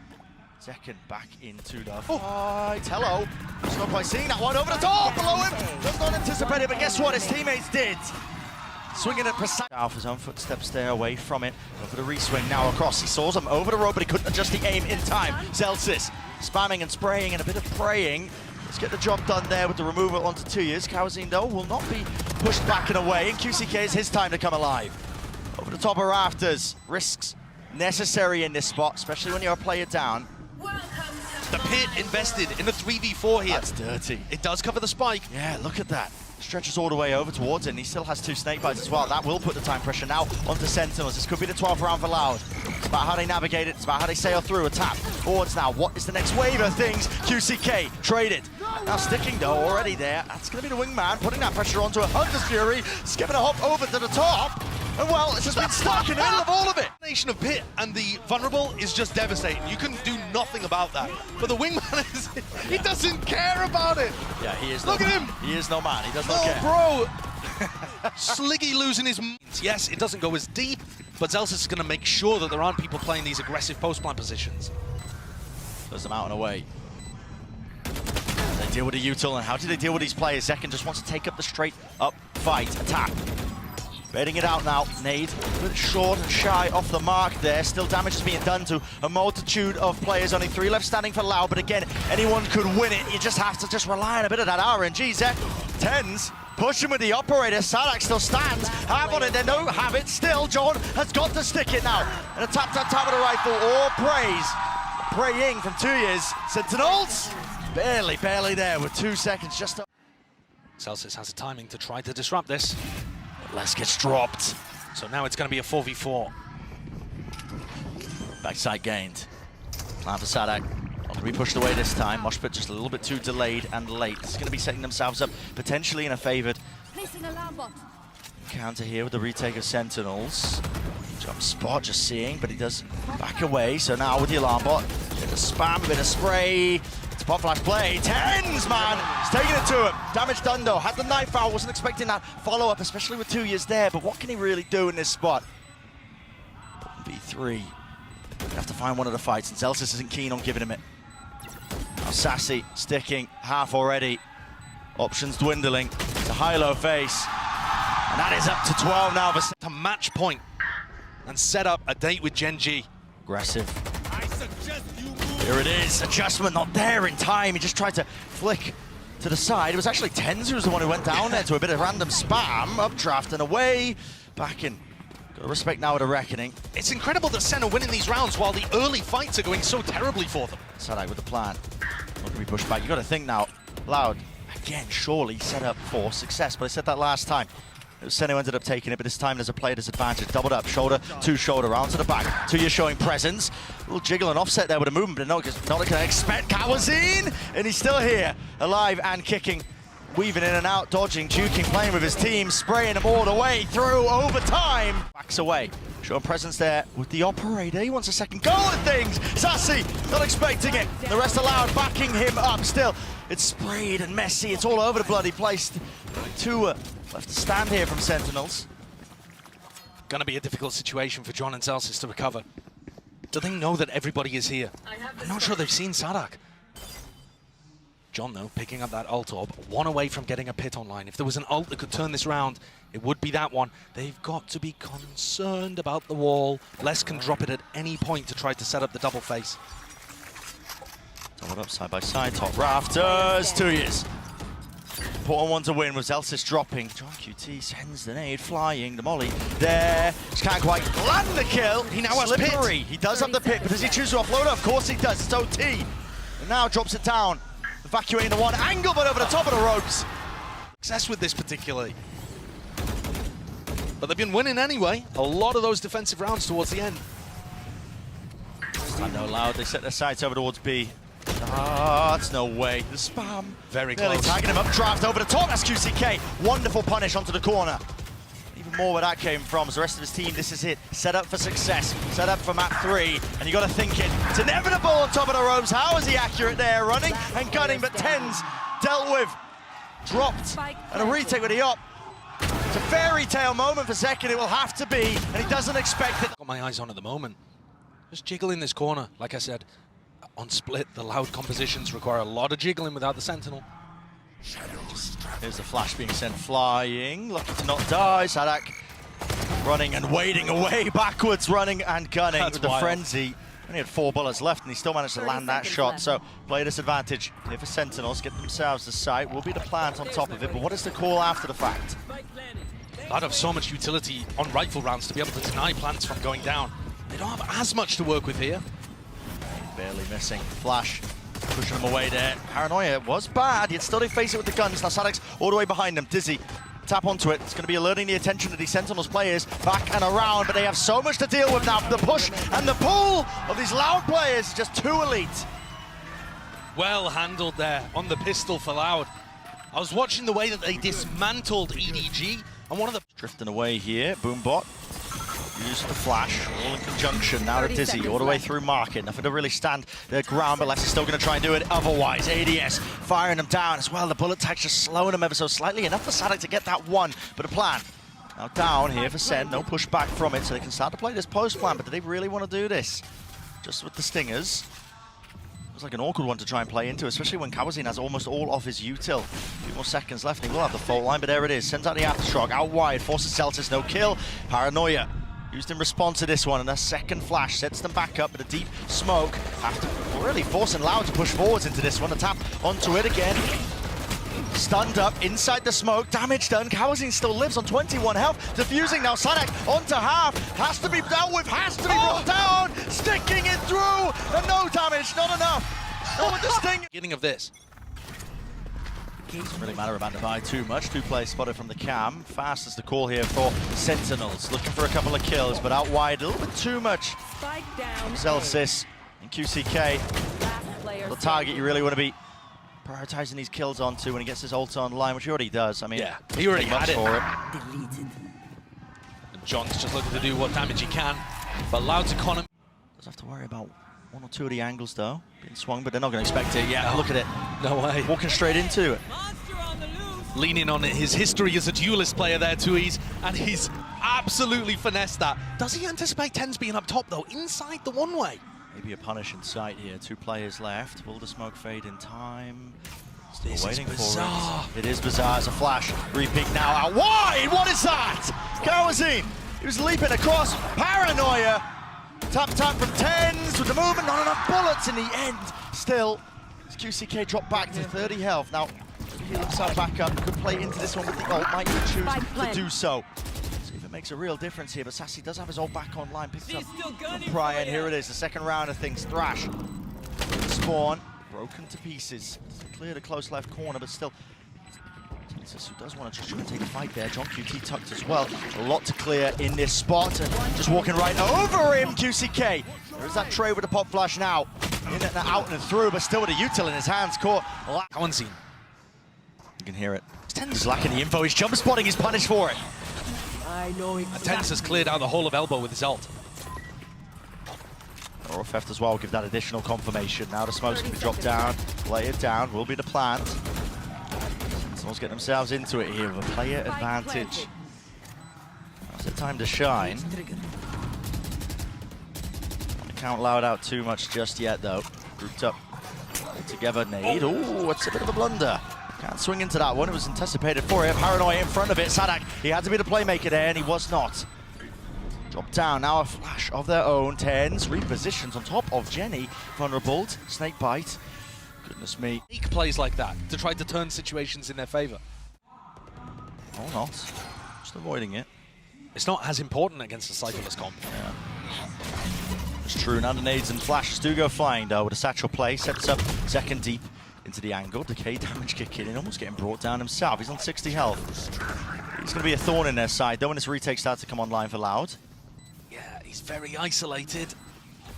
Zeken back into the fight. Hello. Just not quite seeing that one over the top below him. Does not anticipate it, but guess what? His teammates did. Swinging it precise. Off his own footsteps there, away from it. Over the re-swing now across. He saws him over the rope, but he couldn't adjust the aim in time. Zelsis spamming and spraying and a bit of praying. Let's get the job done there with the removal onto 2 years. Kawazin, though, will not be pushed back and away. And QCK is his time to come alive. Over the top of rafters. Risks necessary in this spot, especially when you're a player down. The pit invested in a 3v4 here. That's dirty. It does cover the spike. Yeah, look at that. Stretches all the way over towards it, and he still has 2 snake bites as well. That will put the time pressure now onto Sentinels. This could be the 12th round for Loud. It's about how they navigate it. It's about how they sail through. A tap forwards now. What is the next wave of things? QCK traded. Now sticking though, already there. That's going to be the wingman, putting that pressure onto a Hunter's Fury. Skipping a hop over to the top. And well, it's just been stuck in the middle of all of it. The nation of pit and the vulnerable is just devastating. You can do nothing about that. But the wingman is, he doesn't care about it. Yeah, he is. Look at him. He is no man. He does not care. Oh, bro. Sliggy losing his. Yes, it doesn't go as deep, but Zelsis is going to make sure that there aren't people playing these aggressive post-plan positions. Does them out and away. They deal with the util, and how do they deal with these players? Zeken just wants to take up the straight up fight. Attack. Baiting it out now. Nade a bit short and shy off the mark there. Still damage is being done to a multitude of players. Only 3 left standing for Loud, but again, anyone could win it. You just have to just rely on a bit of that RNG. Zek, Tens, pushing with the operator. SADAC still stands. Have on it, they don't have it. Still, John has got to stick it now. And a tap with a rifle. All praise. Praying from 2 years. Sentinels, barely there with 2 seconds just up. Celsius has the timing to try to disrupt this. Les gets dropped. So now it's going to be a 4v4. Backside gained. Plan for SADAC. Not going to be pushed away this time. Moshpit just a little bit too delayed and late. It's going to be setting themselves up potentially in a favoured counter here with the retake of Sentinels. Jump spot, just seeing, but he does back away. So now with the alarm bot, bit of spam, a bit of spray. It's pop flash play. Tens, man! He's taking it to him. Damage done though. Had the knife out. Wasn't expecting that follow-up, especially with 2 years there. But what can he really do in this spot? B3. Have to find one of the fights, and Zelsis isn't keen on giving him it. Now Sassy sticking half already. Options dwindling. It's a high-low face. And that is up to 12 now. To match point and set up a date with Gen G. Aggressive. Here it is. Adjustment not there in time. He just tried to flick to the side. It was actually Tens who was the one who went down there to a bit of random spam. Updraft and away. Back in Gotta respect now at a reckoning. It's incredible that SEN are winning these rounds while the early fights are going so terribly for them. SADAG with the plan. Not gonna be pushed back. You gotta think now. Loud, again, surely set up for success, but I said that last time. It was SEN who ended up taking it, but this time there's a player disadvantage. Doubled up, shoulder to shoulder, round to the back. Two, you're showing presence. A little jiggle and offset there with a movement, but not gonna expect Kawazine, and he's still here, alive and kicking. Weaving in and out, dodging, juking, playing with his team, spraying them all the way through overtime. Backs away, showing presence there with the operator. He wants a second go at things. Sassy, not expecting it. The rest allowed, backing him up still. It's sprayed and messy, it's all over the bloody place. Two left to stand here from Sentinels. Gonna be a difficult situation for John and Celsius to recover. Do they know that everybody is here? I'm not sure they've seen SADAG. John, though, picking up that ult orb, one away from getting a pit online. If there was an ult that could turn this round, it would be that one. They've got to be concerned about the wall. Les can drop it at any point to try to set up the double face. Doubled up side by side, top rafters, 2 years. Important one to win was Elsis dropping. John QT sends the nade, flying, the molly there. Just can't quite land the kill. He now has pit. He does have the pit, but does he choose to offload it? Of course he does, it's OT. And now drops it down. Evacuating the one angle, but over the top of the ropes. Success with this particularly. But they've been winning anyway. A lot of those defensive rounds towards the end. This time no Loud, they set their sights over towards B. Ah, it's no way. The spam. Very Nearly close. tagging him up, draft over the top. That's QCK. Wonderful punish onto the corner. Even more where that came from. As the rest of his team, this is it. Set up for success. Set up for map 3. And you got to think it. It's inevitable on top of the ropes. How is he accurate there? Running and gunning, but Tens dealt with. Dropped. And a retake with the op. It's a fairy tale moment for Zekin. It will have to be. And he doesn't expect it. Got my eyes on at the moment. Just jiggle in this corner. Like I said, on split, the Loud compositions require a lot of jiggling without the Sentinel. Here's the flash being sent flying. Lucky to not die. SADAG running and wading away backwards, running and gunning. That's with the wild. frenzy. Only had 4 bullets left and he still managed to land that shot. left. So player disadvantage here for Sentinels. Get themselves the site. Will be the plant on top of it. But what is the call after the fact? Loud have so much utility on rifle rounds to be able to deny plants from going down. They don't have as much to work with here. Barely missing. Flash. Pushing him away there. Paranoia was bad. He'd still face it with the guns. Now SADAG's all the way behind them. Dizzy. Tap onto it. It's going to be alerting the attention of these Sentinels players back and around, but they have so much to deal with now. The push and the pull of these Loud players is just too elite. Well handled there on the pistol for Loud. I was watching the way that they dismantled EDG, and one of the... Drifting away here. Boombot. Use the flash, all in conjunction. Now to 30 Dizzy, seconds all the way left. through market. Nothing to really stand their ground, but Les is still going to try and do it otherwise. ADS firing them down as well. The bullet tag just slowing them ever so slightly. Enough for SADAG to get that one, but a plan. Now down here for SEN, no pushback from it, so they can start to play this post plan, but do they really want to do this? Just with the stingers. It's like an awkward one to try and play into, especially when Kawazine has almost all of his util. A few more seconds left, and he will have the fault line, but there it is. Sends out the aftershock, out wide, forces Celsius, no kill. Paranoia used in response to this one, and a second flash sets them back up with a deep smoke after really forcing Loud to push forwards into this one. A tap onto it again. Stunned up inside the smoke, damage done. Kawazine still lives on 21 health. Defusing now, SADAG onto half. Has to be dealt with, has to be brought down. Sticking it through, and no damage, not enough. Not with the sting. beginning of this. Doesn't really matter about Divide too much. 2 players spotted from the cam. Fast is the call here for Sentinels. Looking for a couple of kills, but out wide a little bit too much. Spike down. Celsius and QCK. Last player The target you really want to be prioritizing these kills onto when he gets his ult online, which he already does. I mean, Yeah, he already had it. for it. And John's just looking to do what damage he can. But Loud's economy... Does have to worry about 1 or 2 of the angles though. Being swung, but they're not going to expect it. Yeah, look at it. No way. Walking straight into it. Leaning on his history as a duelist player there, Tui's, and he's absolutely finessed that. Does he anticipate Tens being up top, though, inside the one-way? Maybe a punish in sight here. 2 players left. Will the smoke fade in time? Still This is waiting bizarre. for it. It is bizarre as a flash. Repeat now out wide. What is that? Kawazine. He was leaping across. Paranoia. Tap from Tens with the movement. Not enough bullets in the end. Still, his QCK dropped back to 30 health. Now, he looks up back up. Could play into this one with the ult. Might even choose to do so. See if it makes a real difference here, but Sassy does have his ult back online. Picks up Still from gunning Prior, and for here ya. it is, the second round of things. Thrash, Spawn, broken to pieces. Clear the close left corner, but still, Genesis, who does want to just try and take a fight there. John QT tucked as well. A lot to clear in this spot, and just walking right over him, QCK. There is that trade with the pop flash now. In and out and through, but still with a util in his hands. Caught. Cowan's You can hear it. He's lacking the info. He's jump spotting. He's punished for it. I know Tense has cleared out the whole of elbow with his ult. Or theft as well, give that additional confirmation. Now the smoke's going to be dropped down, lay it down, will be the plant. Someone's getting themselves into it here with a player advantage. Now's the time to shine. Don't count Loud out too much just yet though. Grouped up together, nade. Ooh, it's a bit of a blunder. Can't swing into that one, it was anticipated for him. Paranoia in front of it, Sadak, he had to be the playmaker there and he was not. Drop down, now a flash of their own. Tens, repositions on top of Jenny. Vulnerable, snake bite. Goodness me. Unique plays like that to try to turn situations in their favor. Oh, not. Just avoiding it. It's not as important against a Cyclist comp. Yeah. It's true, now the nades and flashes do go flying though with a satchel play. Sets up second deep into the angle. Decay damage kick in, almost getting brought down himself. He's on 60 health. He's going to be a thorn in their side though when this retake starts to come online for Loud. Yeah, he's very isolated.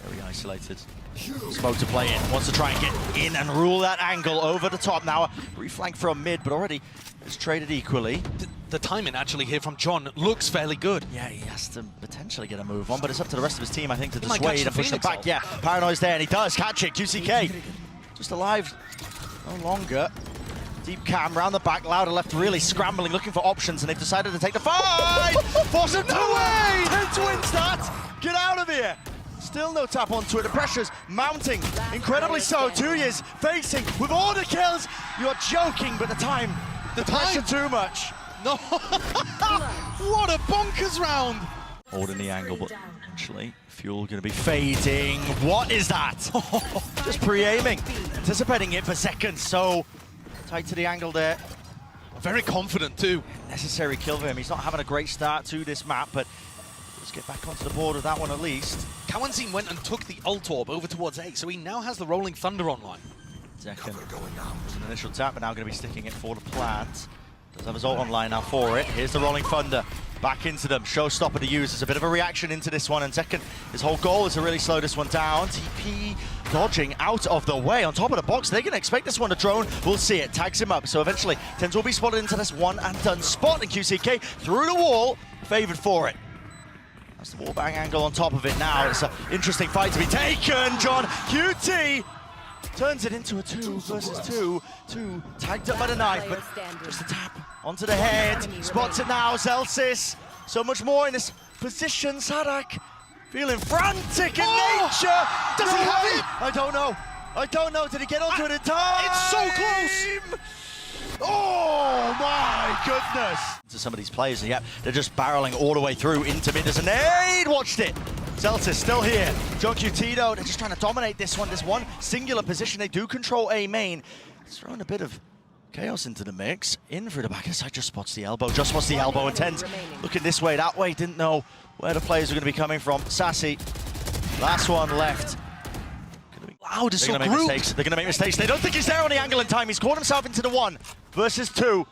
Very isolated. Smoke to play in, wants to try and get in and rule that angle over the top. Now a reflank from mid, but already it's traded equally. The timing actually here from John looks fairly good. Yeah, he has to potentially get a move on, but it's up to the rest of his team, I think, to He might catch dissuade the and push them Phoenix back. ult. Yeah, Paranoia's there, and he does catch it. QCK just alive no longer. Deep cam round the back, Louder left really scrambling, looking for options, and they've decided to take the fight! Force him to win! Tense wins that! Get out of here! Still no tap onto it, the pressure's mounting, incredibly so. 2 years facing with all the kills. You're joking, but the pressure too much. No! What a bonkers round! Holding the angle, but eventually fuel going to be fading. What is that? Just pre-aiming, anticipating it for seconds. So tight to the angle there. Very confident too. Necessary kill for him. He's not having a great start to this map, but let's get back onto the board with that one at least. Cowanzine went and took the ult orb over towards A, so he now has the Rolling Thunder online. Second. There's an initial tap, but now going to be sticking it for the plant. Does have his ult online now for it. Here's the Rolling Thunder. Back into them. Showstopper to use. There's a bit of a reaction into this one. And second, his whole goal is to really slow this one down. TP dodging out of the way. On top of the box, they're going to expect this one to drone. We'll see it. Tags him up. So eventually, Tens will be spotted into this one and done spot. And QCK through the wall, favored for it. That's the wall bang angle on top of it now. It's an interesting fight to be taken. John QT turns it into a 2 versus 2. 2 tagged up by the knife, but just a tap onto the head. Spots it now, Zelsis. So much more in this position. Sadak feeling frantic in nature. Does he have it? I don't know. I don't know. Did he get onto it in time? It's so close. Oh my goodness. To some of these players, yeah, they're just barreling all the way through into mid. There's an aid. Watched it. Zeltis still here. John QT though, they're just trying to dominate this one singular position. They do control A main. It's throwing a bit of chaos into the mix. In through the back of the side, just spots the elbow. Just spots the elbow and Tens looking this way, that way. Didn't know where the players were going to be coming from. Sassy, last one left. Loud is so They're going to make grouped. mistakes. They're going to make mistakes. They don't think he's there on the angle in time. He's caught himself into the 1 versus 2.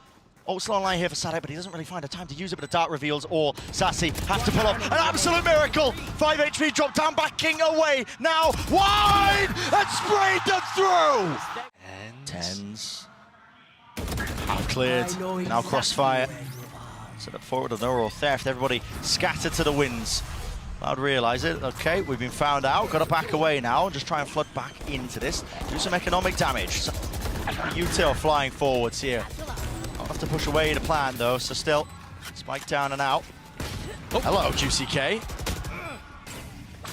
Ult slow online here for Sadak, but he doesn't really find a time to use it, but the dart reveals all. Sassy has to pull off an absolute miracle. 5 HP drop down, backing away. Now wide and sprayed them through. Tens. Half cleared. Now crossfire. Set up forward of neural theft. Everybody scattered to the winds. Loud realise it. Okay, we've been found out. Got to back away now and just try and flood back into this. Do some economic damage. So, util flying forwards here. I'll have to push away the plan though, so still spike down and out. Oh. Hello, QCK.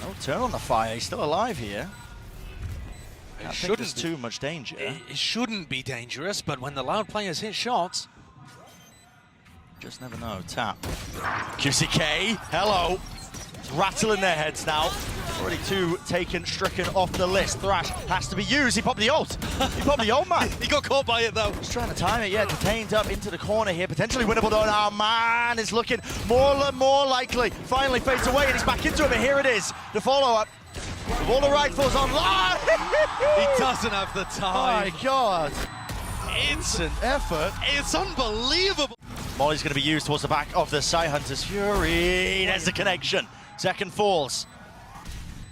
No turn on the fire. He's still alive here. I think there's too much danger. It shouldn't be dangerous, but when the Loud players hit shots, Just never know. Tap. QCK. Hello. It's rattling their heads now. Already two taken, stricken off the list. Thrash has to be used. He popped the ult. He popped the ult, man. He got caught by it, though. Just trying to time it, yeah. Detained up into the corner here. Potentially winnable, though. Now, man, it's looking more likely. Finally fades away, and he's back into it, but here it is. The follow-up. With all the rifles online. He doesn't have the time. My God. It's an effort. It's unbelievable. Molly's going to be used towards the back of the Side Hunters. Fury. There's the connection. Second falls.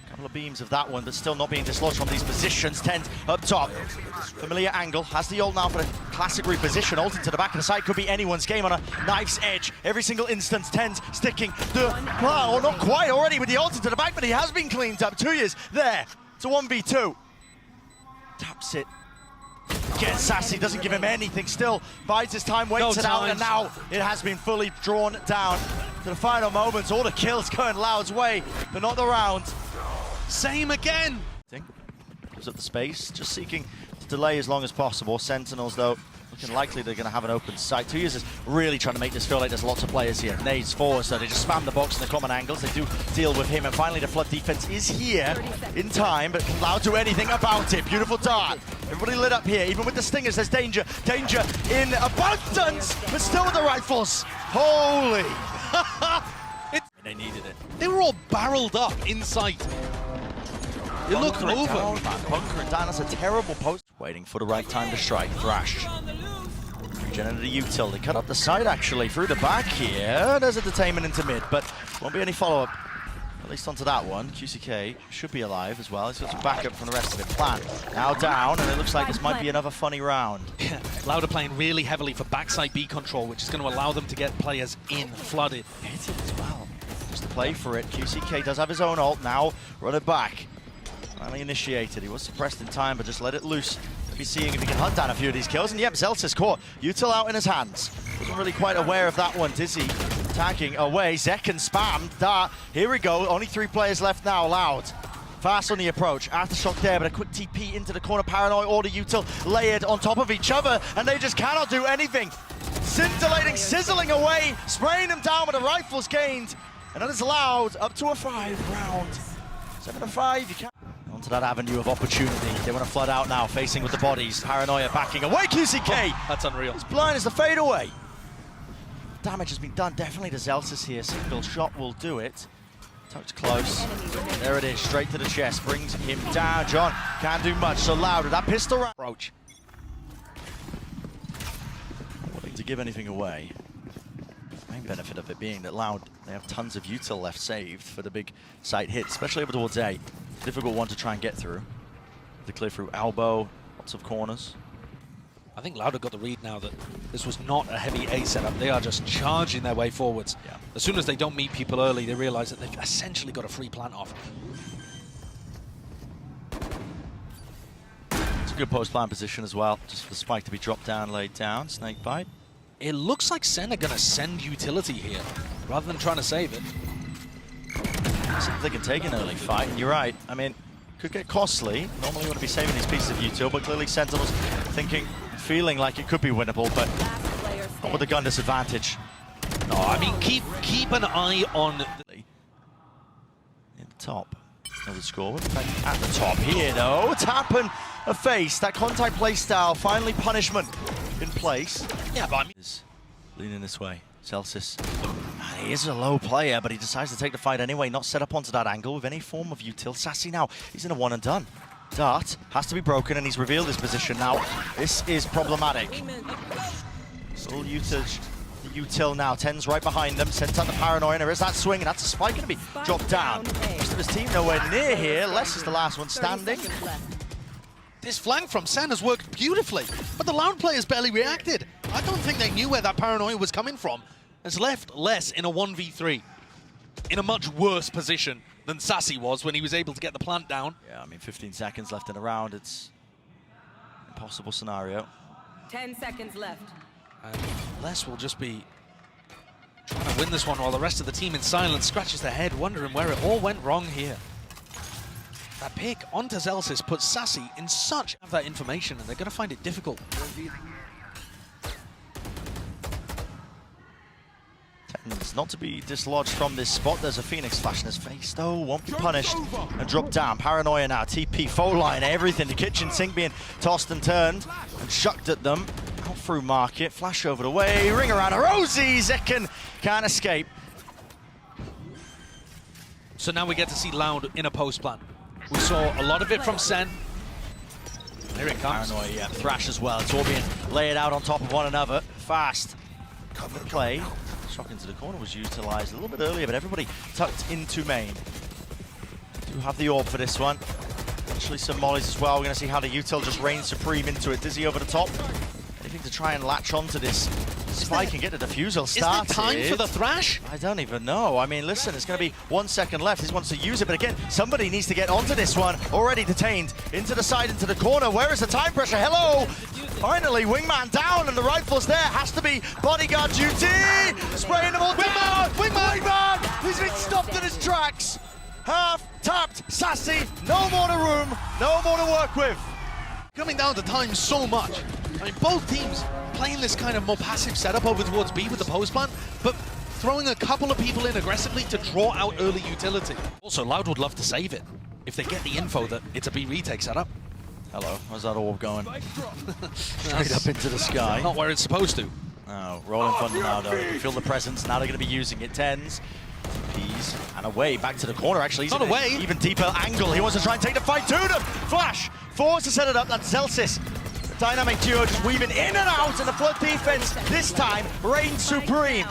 Couple of beams of that one, but still not being dislodged from these positions. Tent up top. Familiar angle. Has the ult now for the classic reposition. Ult into the back of the side. Could be anyone's game on a knife's edge. Every single instance. Tent sticking the plow. Not quite already with the ult into the back, but he has been cleaned up. 2 years there. It's a 1v2. Taps it. Gets Sassy, doesn't give him anything, still bides his time, waits it out, and now it has been fully drawn down to the final moments. All the kills going Loud's way, but not the round. Same again. Gives up the space, just seeking to delay as long as possible. Sentinels, though, looking likely they're going to have an open sight. 2 years is really trying to make this feel like there's lots of players here. Nades forward, so they just spam the box in the common angles. They do deal with him, and finally the flood defense is here in time, but can Loud do anything about it? Beautiful dart. Everybody lit up here, even with the stingers, there's danger. Danger in abundance, but still with the rifles. Holy. They needed it. They were all barreled up in sight. You look over. Down, man. Bunkering down, that's a terrible post. Waiting for the right time to strike. Thrash. Regen into the util. They cut up the side, actually, through the back here. There's a detainment into mid, but won't be any follow-up. At least onto that one. QCK should be alive as well. He's got some backup from the rest of it. Plan now down, and it looks like this might be another funny round. Loud are playing really heavily for backside B control, which is going to allow them to get players in, flooded. Hit it as well. Just to play for it. QCK does have his own ult now. Run it back. Finally initiated. He was suppressed in time, but just let it loose. Be seeing if he can hunt down a few of these kills. And yep, Zelt's caught. Util out in his hands. Wasn't really quite aware of that one, is he? Tagging away. Zekken spammed. Dart. Here we go. Only 3 players left now. Loud. Fast on the approach. Aftershock there, but a quick TP into the corner. Paranoid order Util layered on top of each other, and they just cannot do anything. Scintillating, sizzling away, spraying them down with the rifles gained. And that is Loud up to a 5 round. 7-5. You can't. Onto that avenue of opportunity. They want to flood out now, facing with the bodies. Paranoia backing away. QCK! Oh, that's unreal. As blind as the fadeaway. Damage has been done definitely to Zelsis here. Single shot will do it. Tucked close. There it is, straight to the chest. Brings him down. John can't do much. So Loud with that pistol approach. Willing to give anything away. Main benefit of it being that Loud, they have tons of util left saved for the big site hit, especially over towards A. Difficult one to try and get through. The clear through elbow, lots of corners. I think Loud have got the read now that this was not a heavy A setup. They are just charging their way forwards. Yeah. As soon as they don't meet people early, they realize that they've essentially got a free plant off. It's a good post-plant position as well, just for the spike to be dropped down, laid down. Snake bite. It looks like SEN are going to send utility here, rather than trying to save it. See if they can take an early fight. You're right. I mean, could get costly. Normally you want to be saving these pieces of util, but clearly Sentinels thinking, feeling like it could be winnable, but not with the gun disadvantage. No, I mean, keep an eye on... At the top. Another score. At the top here, though. Tap and a face. That contact play style. Finally punishment in place. Yeah, but I mean... Leaning this way. Celsius. He is a low player, but he decides to take the fight anyway, not set up onto that angle with any form of util. Sassy now, he's in a one and done. Dart has to be broken, and he's revealed his position now. This is problematic. Little util now. 10's right behind them, sent out the Paranoia, and there is that swing, and that's a spike going to be dropped down. Most of his team nowhere near here. Les is the last one standing. This flank from SEN has worked beautifully, but the Loud players barely reacted. I don't think they knew where that Paranoia was coming from. It's left Les in a 1v3, in a much worse position than Sassy was when he was able to get the plant down. Yeah, I mean, 15 seconds left in the round. It's an impossible scenario. 10 seconds left. And Les will just be trying to win this one while the rest of the team in silence scratches their head, wondering where it all went wrong here. That pick onto Zelsis puts Sassy in such of that information, and they're going to find it difficult. Tends not to be dislodged from this spot. There's a Phoenix flash in his face, though. Won't be punished and dropped down. Paranoia now. TP, phone line, everything. The kitchen sink being tossed and turned and shucked at them. Out through market. Flash over the way. Ring around a Rosie. Zekken can't escape. So now we get to see Loud in a post plan. We saw a lot of it from SEN. Here it comes. Paranoia, yeah. Thrash as well. It's all being laid out on top of one another. Fast. Cover play. Shock into the corner was utilised a little bit earlier, but everybody tucked into main. Do have the orb for this one. Actually some mollies as well. We're going to see how the util just reigns supreme into it. Dizzy over the top. Anything to try and latch onto this spike and get the defusal started. Is there time for the Thrash? I don't even know. I mean, listen, it's going to be 1 second left. He wants to use it, but again, somebody needs to get onto this one. Already detained. Into the side, into the corner. Where is the time pressure? Hello! Finally, wingman down, and the rifle's there. Has to be bodyguard duty. Spraying them all down. Wingman! He's been stopped in his tracks. Half tapped, sassy. No more to room. No more to work with. Coming down to time so much. I mean, both teams playing this kind of more passive setup over towards B with the post plan, but throwing a couple of people in aggressively to draw out early utility. Also, Loud would love to save it if they get the info that it's a B retake setup. Hello, where's that orb going? Straight up into the sky. Not where it's supposed to. Oh, rolling thunder now though. You feel the presence, now they're going to be using it. Tens, P's, and away, back to the corner actually. He's not away. Even deeper angle, he wants to try and take the fight to them. Flash, forced to set it up, that's Zelsis. The dynamic duo just weaving in and out, and the flood defense this time reigns supreme.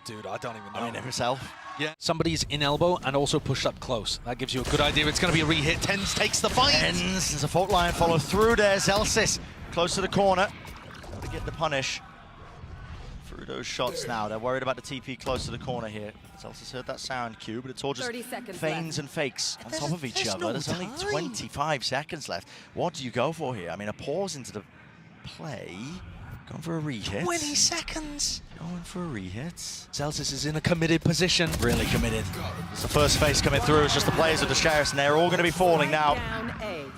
Dude, I don't even know. I mean, himself. Yeah. Somebody's in elbow and also pushed up close. That gives you a good idea. It's going to be a re-hit. Tens takes the fight. Tens, there's a fault line follow through there. Zelsis close to the corner. Got to get the punish. Through those shots now. They're worried about the TP close to the corner here. Zelsis heard that sound cue, but it's all just feigns and fakes on top of each other. There's only 25 seconds left. What do you go for here? I mean, a pause into the play. Going for a re-hit. 20 seconds. Going for a re-hit. Celsius is in a committed position. Really committed. It's the first phase coming through. It's just the players of the sheriffs, and they're all going to be falling now.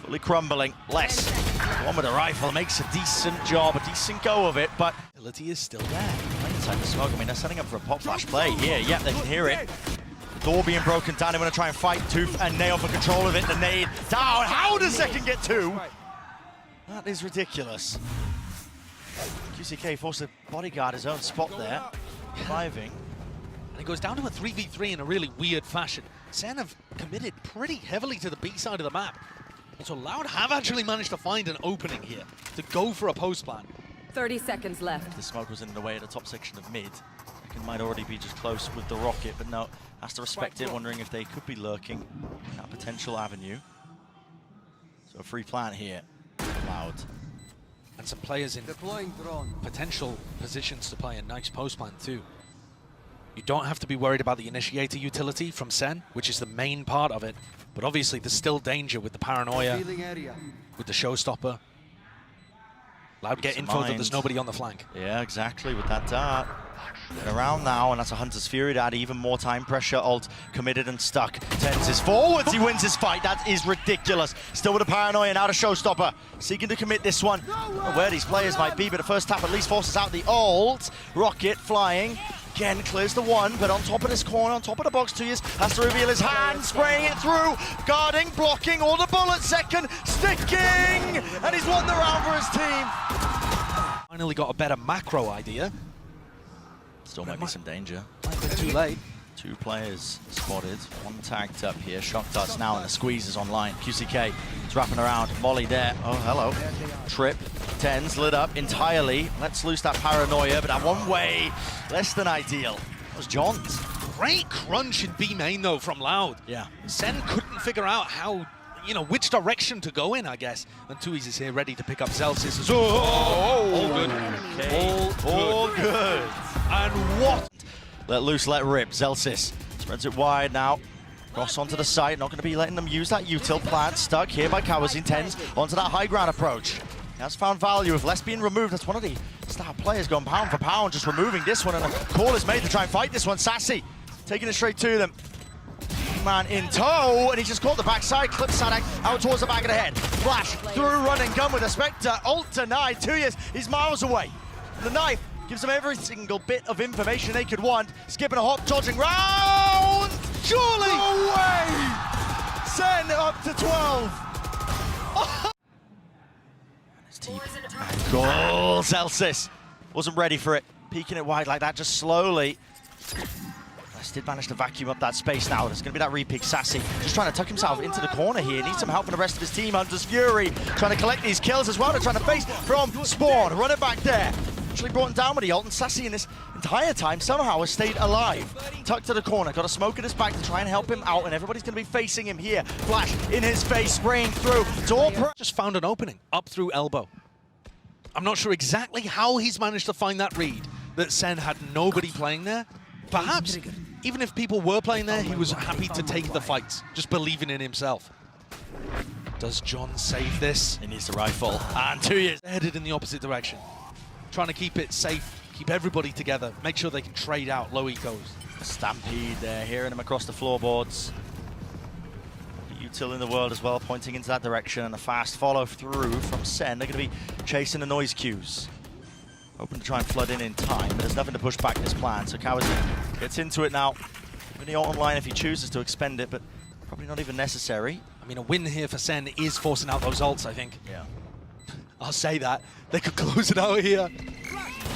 Fully crumbling. Less. The one with the rifle makes a decent job, a decent go of it, but ability is still there. Right inside the smoke. I mean, they're setting up for a pop flash play here. Yep, they can hear it. The door being broken down. They want to try and fight Tooth and nail for control of it. The nade down. How does Zekken get two? That is ridiculous. QCK forced to bodyguard his own spot there, reviving. And it goes down to a 3v3 in a really weird fashion. SEN have committed pretty heavily to the B side of the map. And so Loud have actually managed to find an opening here to go for a post plan. 30 seconds left. The smoke was in the way at the top section of mid. It might already be just close with the rocket, but no, has to respect it, wondering if they could be lurking in that potential avenue. So a free plant here, Loud. And some players in potential positions to play a nice post plan too. You don't have to be worried about the initiator utility from SEN, which is the main part of it. But obviously there's still danger with the paranoia, with the showstopper. Loud get info that there's nobody on the flank. Yeah, exactly, with that dart. Get around now, and that's a Hunter's Fury to add even more time pressure. Ult committed and stuck. Tens his forwards, he wins his fight. That is ridiculous. Still with a paranoia, now the showstopper. Seeking to commit this one. Where these players might be, but the first tap at least forces out the ult. Rocket flying. Again, clears the one, but on top of this corner, on top of the box, 2 years, has to reveal his hand, spraying it through, guarding, blocking, all the bullets, Zekken, sticking, and he's won the round for his team. Finally got a better macro idea. Still might be some danger. Might be too late. 2 players spotted, 1 tagged up here. Shock darts now, and the squeeze is online. QCK is wrapping around. Molly there. Oh, hello. Trip. Tens lit up entirely. Let's loose that paranoia, but that one way, less than ideal. That was John's. Great crunch in B main though from Loud. Yeah. SEN couldn't figure out how, which direction to go in, I guess. And Tui's is here ready to pick up Zelsis. All good. Okay. All good. And what? Let loose, let rip. Zelsis spreads it wide now. Cross onto the side, not going to be letting them use that util plant. Stuck here by Kawazin. Tens onto that high ground approach. He has found value with less being removed. That's one of the star players going pound for pound, just removing this one, and a call is made to try and fight this one. Sassy taking it straight to them. Man in tow, and he just caught the backside. Clips SADAG out towards the back of the head. Flash through running gun with a Spectre. Ult denied. 2 years, he's miles away. The knife Gives them every single bit of information they could want. Skipping a hop, dodging round. Surely! No way! SEN up to 12. Goal, Celsius. Wasn't ready for it. Peeking it wide like that, just slowly. Did manage to vacuum up that space now. There's going to be that re-pick. Sassy just trying to tuck himself into the corner here. Needs some help from the rest of his team. Hunter's Fury trying to collect these kills as well. They're trying to face from Spawn. Run it back there. Actually brought him down with the ult, and Sassy in this entire time somehow has stayed alive. Tucked to the corner. Got a smoke in his back to try and help him out, and everybody's going to be facing him here. Flash in his face, spraying through. Just found an opening up through elbow. I'm not sure exactly how he's managed to find that read, that SEN had nobody playing there. Perhaps, even if people were playing there, he was happy to take the fights, just believing in himself. Does John save this? He needs the rifle. And 2 years. Headed in the opposite direction. Trying to keep it safe, keep everybody together, make sure they can trade out low ecos. Stampede there, hearing him across the floorboards. Util in the world as well, pointing into that direction, and a fast follow through from SEN. They're going to be chasing the noise cues. Hoping to try and flood in time, but there's nothing to push back this plan. So Kawasi gets into it now. Even the ult online if he chooses to expend it, but probably not even necessary. I mean, a win here for SEN is forcing out those ults, I think. Yeah. I'll say that. They could close it out here.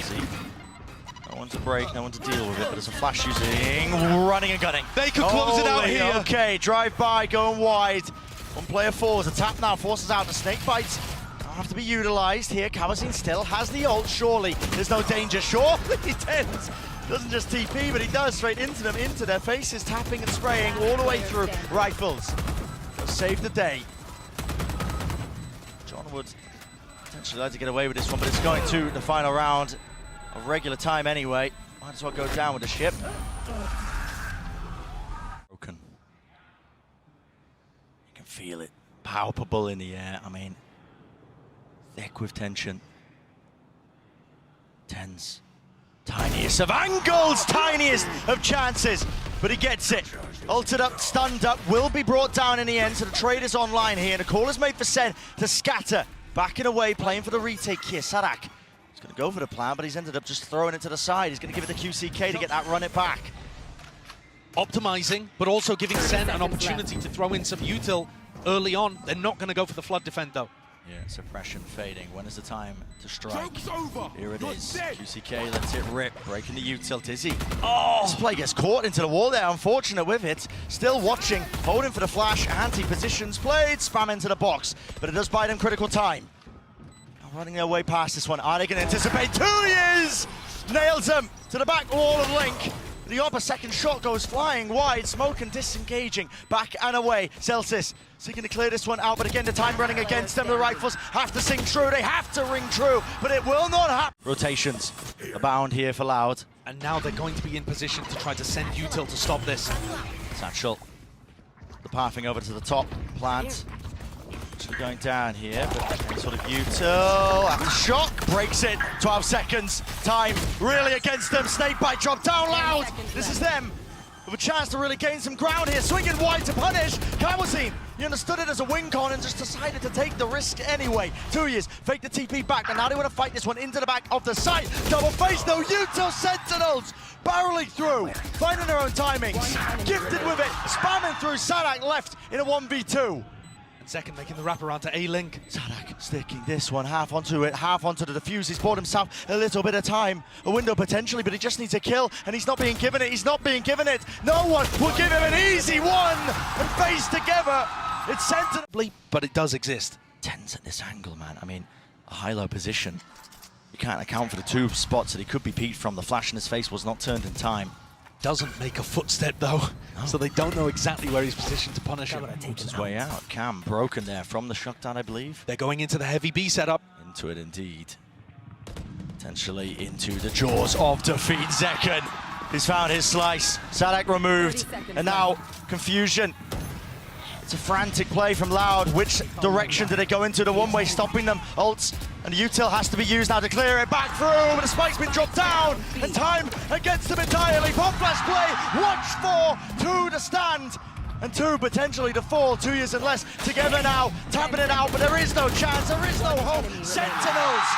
See? No one to break, no one to deal with it, but there's a flash using, running and gunning. They could close it out here. Okay, drive by, going wide. One player falls, a tap now forces out the snake bites. Have to be utilized here. Kawasi still has the ult, surely. There's no danger, surely he tends. Doesn't just TP, but he does straight into them, into their faces, tapping and spraying all the way through. Rifles. Save the day. John would potentially like to get away with this one, but it's going to the final round of regular time anyway. Might as well go down with the ship. Broken. You can feel it palpable in the air. I mean, thick with tension. Tense. Tiniest of angles, tiniest of chances, but he gets it. Ulted up, stunned up, will be brought down in the end, so the trade is online here. And a call is made for SEN to scatter. Backing away, playing for the retake here. Sadak is going to go for the plan, but he's ended up just throwing it to the side. He's going to give it to QCK to get that run it back. Optimizing, but also giving SEN an opportunity to throw in some util early on. They're not going to go for the flood defend, though. Yeah, suppression fading. When is the time to strike? Here it is. QCK lets it rip, breaking the util. Dizzy. Oh! This play gets caught into the wall there. Unfortunate with it. Still watching, holding for the flash. Anti-positions played. Spam into the box, but it does buy them critical time. Running their way past this one. Are they going to anticipate? 2 years! Nails them to the back wall of Link. The upper second shot goes flying wide. Smoke and disengaging. Back and away. Celsius seeking to clear this one out, but again, the time running against them. The rifles have to sing true. They have to ring true, but it will not happen. Rotations abound here for Loud. And now they're going to be in position to try to send util to stop this. Satchel. The pathing over to the top. Plant. Actually going down here, but any sort of util. After shock, breaks it. 12 seconds. Time really against them. Snake bite drop down Loud. This is them with a chance to really gain some ground here. Swinging wide to punish. Kawasi, he understood it as a win con and just decided to take the risk anyway. 2 years, fake the TP back, and now they want to fight this one into the back of the site. Double face, no util sentinels. Barreling through, finding their own timings. Gifted with it, spamming through. Sadak left in a 1v2. And second, making the wrap around to A-Link. Sadak sticking this one, half onto it, half onto the defuse. He's bought himself a little bit of time, a window potentially, but he just needs a kill, and he's not being given it. He's not being given it. No one will give him an easy one. And face together, it's Sentinel. But it does exist. Tense at this angle, man. I mean, a high-low position. You can't account for the two spots that he could be peeked from. The flash in his face was not turned in time. Doesn't make a footstep though, so they don't know exactly where he's positioned to punish him. Moves his way out. Cam broken there from the shutdown, I believe. They're going into the heavy B setup. Into it indeed. Potentially into the jaws of defeat. Zekken, he's found his slice. Sadak removed, and now confusion. It's a frantic play from Loud. Which direction did it go into? The one-way stopping them. Ults, and the util has to be used now to clear it back through, but the spike's been dropped down, and time against them entirely. Pop flash play, watch for 2 to stand, and 2 potentially to fall. 2 years and less together now, tapping it out, but there is no chance, there is no hope. Sentinels